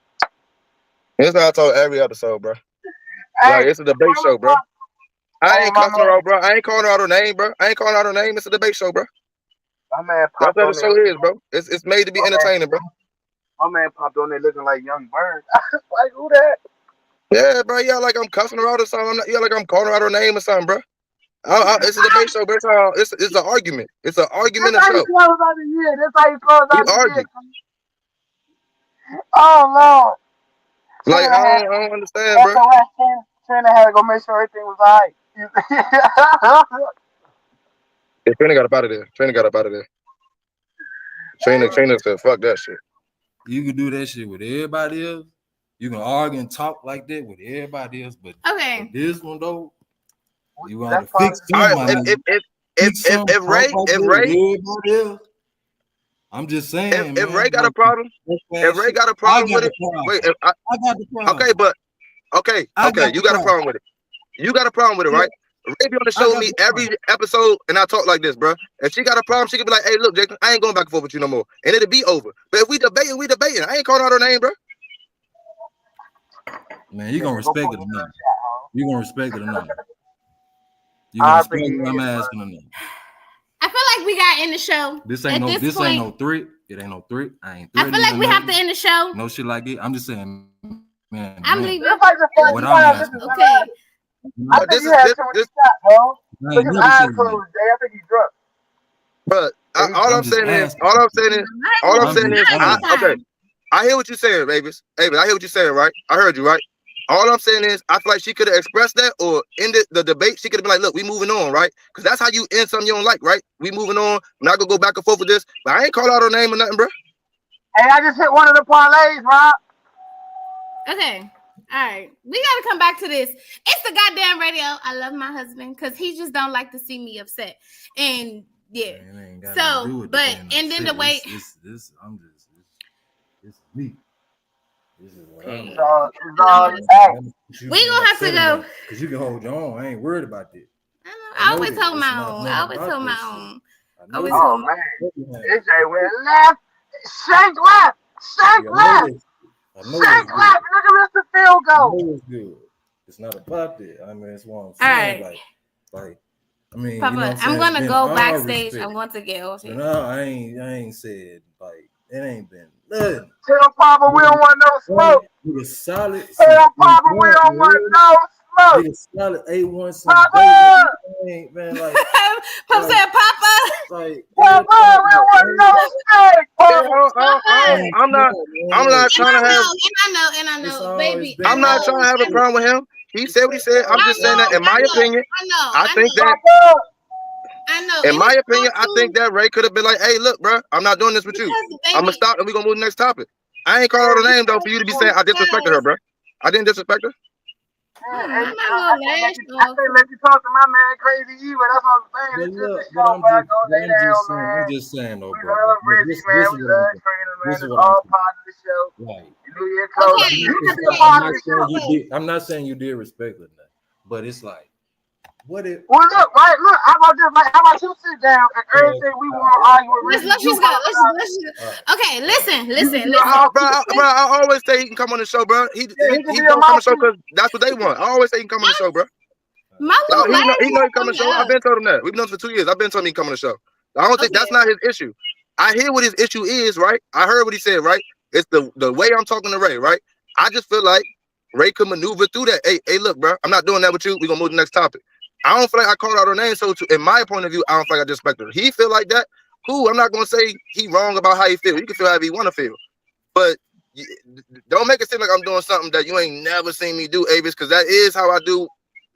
Speaker 1: That's how I talk every episode, bro.
Speaker 5: Hey,
Speaker 1: Like, it's a debate show, bro. I ain't cussing her out, bro. I ain't calling her out her name, bro. It's a debate show, bro.
Speaker 5: My man
Speaker 1: That's
Speaker 5: popped
Speaker 1: what
Speaker 5: on
Speaker 1: the show
Speaker 5: there.
Speaker 1: is, bro. It's made to be entertaining, bro.
Speaker 5: My man popped on there looking like Young Bird. Like, who that?
Speaker 1: Yeah, bro. Yeah, like I'm cussing her out or something. Yeah, like I'm calling her out her name or something, bro. It's a debate show, bro. It's an argument. It's an argument
Speaker 5: That's how
Speaker 1: show.
Speaker 5: you close out the year. That's how you close
Speaker 1: We
Speaker 5: out the
Speaker 1: argue.
Speaker 5: year. Oh, Lord.
Speaker 1: Like, I don't understand, bro.
Speaker 5: Trina had to go make sure everything was all right.
Speaker 1: Yeah, Trina got up out of there. Trina said, fuck that shit.
Speaker 6: you can do that shit with everybody else. You can argue and talk like that with everybody else, but
Speaker 3: Okay.
Speaker 6: with this one though, you want to
Speaker 5: That's
Speaker 6: fix somebody.
Speaker 1: If Ray,
Speaker 6: I'm just saying,
Speaker 1: if
Speaker 6: man.
Speaker 1: Ray got a problem, if Ray got a problem with it, wait. I got the problem. Okay, but okay, you got a problem with it. You got a problem with it, right? Ray be on the show with me every episode, and I talk like this, bro. If she got a problem, she could be like, "Hey, look, Jason, I ain't going back and forth with you no more," and it'll be over. But if we debating, I ain't calling out her name, bro.
Speaker 6: Man, you gonna respect it or not? You gonna respect it or not? You gonna respect what I'm asking or not?
Speaker 3: I feel like we got in the show.
Speaker 6: This ain't no threat. It ain't no threat. I ain't
Speaker 3: I feel like we have to end the show.
Speaker 6: No shit like it. I'm just saying, man.
Speaker 3: I'm leaving.
Speaker 6: What I'm asking.
Speaker 3: Okay.
Speaker 5: I think you had too many shots, bro. Look at his eyes closed, Jay. I think he's drunk.
Speaker 1: But all I'm saying is, okay. I hear what you're saying, Avis. I hear what you're saying, right? I heard you, right? All I'm saying is, I feel like she could have expressed that or ended the debate. She could have been like, look, we moving on, right? Because that's how you end something you don't like, right? We moving on. I'm not going to go back and forth with this. But I ain't call out her name or nothing, bro.
Speaker 5: Hey, I just hit one of the parlays, Rob.
Speaker 3: Okay. All right. We got to come back to this. It's the goddamn radio. I love my husband because he just don't like to see me upset. And yeah. So, but, and then the way.
Speaker 6: This is me. This is what I'm
Speaker 3: we gonna have to go.
Speaker 6: Because you can hold your own. I ain't worried about that.
Speaker 3: I always hold my own. I always hold my own.
Speaker 5: Oh, man. AJ went left. Shank left. Shank left. Shank left. Look at Mr. Field goal.
Speaker 6: I know it's good. It's not about that. I mean, it's what I'm saying. Right. Like, I mean,
Speaker 3: Papa,
Speaker 6: you know
Speaker 3: I'm gonna go backstage. I'm going to get off.
Speaker 6: No, I ain't said like it ain't been nothing.
Speaker 5: Tell Papa we don't want no smoke.
Speaker 6: Nigga solid.
Speaker 5: Tell Papa we don't want no smoke.
Speaker 6: Nigga solid A1.
Speaker 5: Papa.
Speaker 6: Man, like
Speaker 3: Papa said, Papa.
Speaker 6: Like
Speaker 5: Papa, we don't want no steak.
Speaker 1: I'm not trying to have.
Speaker 3: And I know, baby.
Speaker 1: I'm not trying to have a problem with him. He said what he said. I'm just saying that in my opinion, I think that.
Speaker 3: I know.
Speaker 1: In my opinion, I think that Ray could have been like, "Hey, look, bro, I'm not doing this with you. I'm gonna stop and we gonna move to the next topic." I ain't called her name though for you to be saying I disrespected her, bro. I didn't disrespect her.
Speaker 3: I'm not gonna lash
Speaker 5: I can't let you talk to my man Crazy E, but that's what I'm saying.
Speaker 6: But
Speaker 5: It's just a
Speaker 6: look,
Speaker 5: show, bro. Go lay down, man.
Speaker 6: I'm just saying, though,
Speaker 5: We
Speaker 6: bro.
Speaker 5: love Rizzy, man.
Speaker 6: This
Speaker 5: We
Speaker 6: is what I'm
Speaker 5: love
Speaker 6: saying.
Speaker 5: Trina, man.
Speaker 6: This is
Speaker 5: It's
Speaker 6: what I'm
Speaker 5: all
Speaker 6: saying.
Speaker 5: part of the show.
Speaker 6: Right.
Speaker 5: You do your clothes.
Speaker 3: Okay,
Speaker 5: You can be a
Speaker 3: okay.
Speaker 5: part of the show.
Speaker 6: I'm not saying you did respect her, but it's like, what if?
Speaker 5: Well, look, right? Look, how about this? Like, how about you sit down and everything we want to argue with
Speaker 3: Let's
Speaker 5: Rizzy, you
Speaker 3: just go.
Speaker 5: talk about it.
Speaker 3: Okay, listen.
Speaker 1: Bro, I always say he can come on the show, bro. He
Speaker 5: can be a
Speaker 1: don't come on the show
Speaker 5: mouthpiece.
Speaker 1: because that's what they want. I always say he can come on the show, bro.
Speaker 3: My little
Speaker 1: He know he
Speaker 3: lady
Speaker 1: come on the show. I've been told him that. We've been on for 2 years. I've been told him he come on the show. I don't think that's not his issue. I hear what his issue is, right? I heard what he said, right? It's the way I'm talking to Ray, right? I just feel like Ray could maneuver through that. Hey, look, bro, I'm not doing that with you. We're gonna move to the next topic. I don't feel like I called out her name, so in my point of view, I don't feel like I disrespect her. He feel like that. Cool. I'm not gonna say he wrong about how he feel. You can feel however you want to feel, but don't make it seem like I'm doing something that you ain't never seen me do, Avis, because that is how I do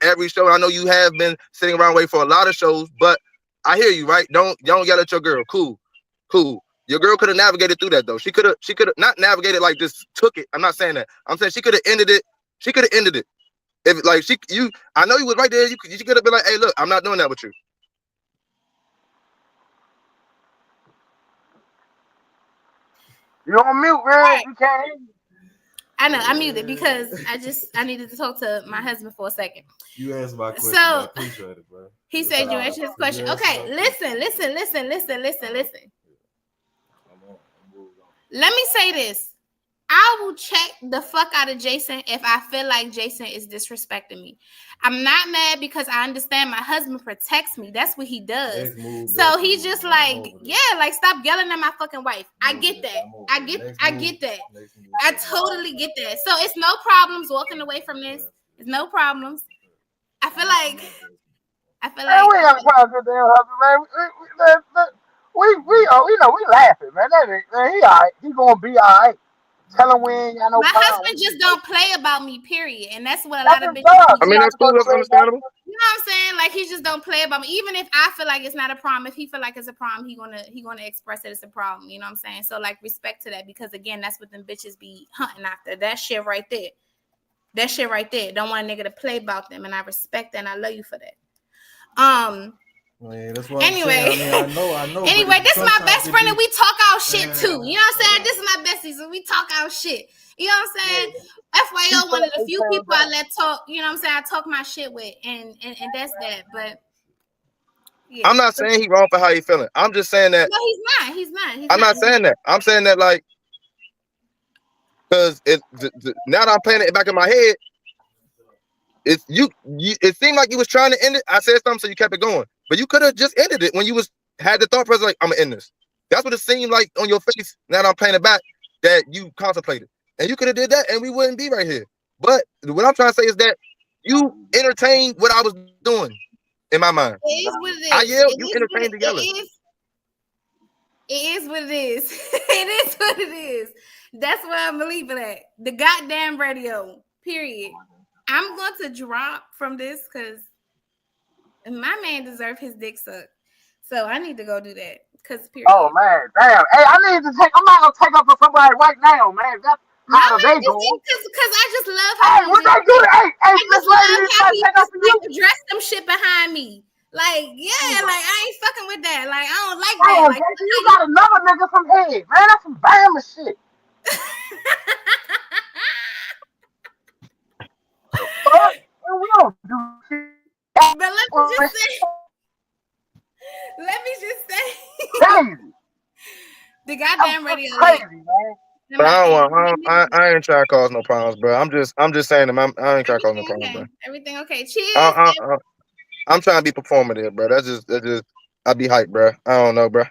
Speaker 1: every show. I know you have been sitting around waiting for a lot of shows, but I hear you, right? Don't yell at your girl. Cool. Your girl could have navigated through that though. She could have not navigated like just took it. I'm not saying that. I'm saying she could have ended it. She could have ended it. If like I know you was right there. You could have been like, hey, look, I'm not doing that with you.
Speaker 5: You're on mute, man. Right. You can't hear me.
Speaker 3: I know, I muted because I needed to talk to my husband for a second.
Speaker 6: You asked my question.
Speaker 3: So
Speaker 6: I appreciate it, bro.
Speaker 3: He said you answered his question. Okay, listen. Let me say this. I will check the fuck out of Jason if I feel like Jason is disrespecting me. I'm not mad because I understand my husband protects me. That's what he does. So he's just like, yeah, like stop yelling at my fucking wife. I get that. I get that. I totally get that. So it's no problems walking away from this. It's no problems. I feel like
Speaker 5: man, we ain't got to damn husband, man. We know we laughing, man. Man, he all right. He gonna be all right. Tell him we ain't got no
Speaker 3: my
Speaker 5: problem.
Speaker 3: husband just don't play about me, period. And that's what a lot of bitches
Speaker 1: I mean, that's cool. That's understandable.
Speaker 3: You know what I'm saying? Like, he just don't play about me. Even if I feel like it's not a problem, if he feel like it's a problem, he gonna express it as a problem. You know what I'm saying? So, like, respect to that, because, again, that's what them bitches be hunting after. That shit right there. Don't want a nigga to play about them, and I respect that, and I love you for that.
Speaker 6: Man, that's what
Speaker 3: anyway,
Speaker 6: I know.
Speaker 3: Anyway, this is my best friend, and we talk our shit too. You know what I'm saying? This is my bestie, so we talk our shit. You know what I'm saying? FYO, one of the few people I let talk. You know what I'm saying? I talk my shit with, and that's that. But yeah.
Speaker 1: I'm not saying he wrong for how he feeling. I'm just saying that.
Speaker 3: No, he's not.
Speaker 1: I'm not saying that. I'm saying that like, because now that I'm playing it back in my head, it seemed like you was trying to end it. I said something, so you kept it going. But you could have just ended it when you had the thought process like, I'm gonna end this. That's what it seemed like on your face. Now that I'm playing it back, that you contemplated, and you could have did that, and we wouldn't be right here. But what I'm trying to say is that you entertained what I was doing in my mind.
Speaker 3: It is what it is.
Speaker 1: I yelled. You entertained the yelling.
Speaker 3: It is what it is. It is what it is. That's what I'm believing at. The goddamn radio. Period. I'm going to drop from this because my man deserves his dick sucked. So I need to go do that.
Speaker 5: Oh man, damn. Hey, I'm not gonna take up for somebody right now, man. That's how they go.
Speaker 3: Because I just love how
Speaker 5: what they do. Hey,
Speaker 3: this lady how he just address them shit behind me. Like, yeah, like I ain't fucking with that. Like, I don't like that. Like,
Speaker 5: you got another nigga from Head, man. That's some Bama shit. We don't do shit.
Speaker 3: But let me just say,
Speaker 5: crazy.
Speaker 3: The goddamn radio.
Speaker 5: Crazy, man.
Speaker 1: But I ain't trying to cause no problems, bro. I'm just saying them. I ain't trying to cause no problems, bro.
Speaker 3: Everything okay? Cheers.
Speaker 1: I'm trying to be performative, bro. That's just I be hyped, bro. I don't know, bro.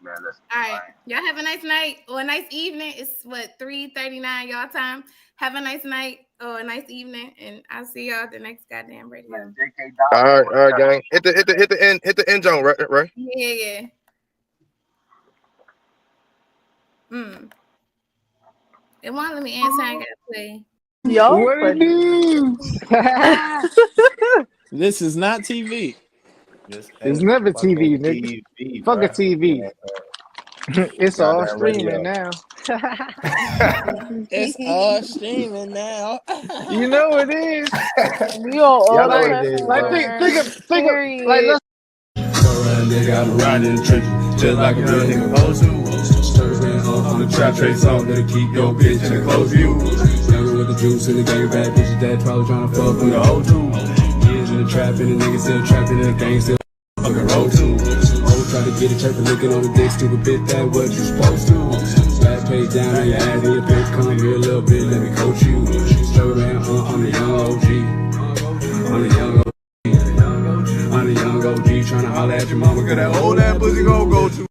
Speaker 5: Man,
Speaker 3: all right, y'all have a nice night or a nice evening. It's what 3:39 y'all time. Have a nice night or a nice evening, and I'll see y'all at the next goddamn radio.
Speaker 1: All right, gang. Hit the end zone, right?
Speaker 3: Yeah. It won't let me answer. I gotta play.
Speaker 7: Yo, what it do? This is not TV.
Speaker 6: It's
Speaker 7: never TV, nigga. Fuck a TV. It's all
Speaker 8: Goddamn
Speaker 7: streaming
Speaker 8: radio.
Speaker 7: now.
Speaker 9: It's all streaming now.
Speaker 7: You know it is.
Speaker 10: We on all
Speaker 8: Y'all know
Speaker 10: the
Speaker 8: what it is,
Speaker 7: Like
Speaker 8: bro.
Speaker 7: think of like
Speaker 10: Period.
Speaker 7: let's
Speaker 11: Nigga, I'm riding in the trenches, just like a real nigga supposed to. On the trap trace on, that'll keep your bitch in a close view. Younger with the juice and the gang bad bitches that probably tryna fuck with the whole two. Years in the trap and the nigga still trapping and the gang still fucking roll too. Old try to get it, chirping, licking on the dick, stupid bitch, that what you supposed to. Back page down on your ass and your bitch, come here a little bit, let me coach you. Straight man, I'm the young OG. I'm the young OG. I'm the young OG tryna holler at your mama, cause that old ass pussy gon' go to.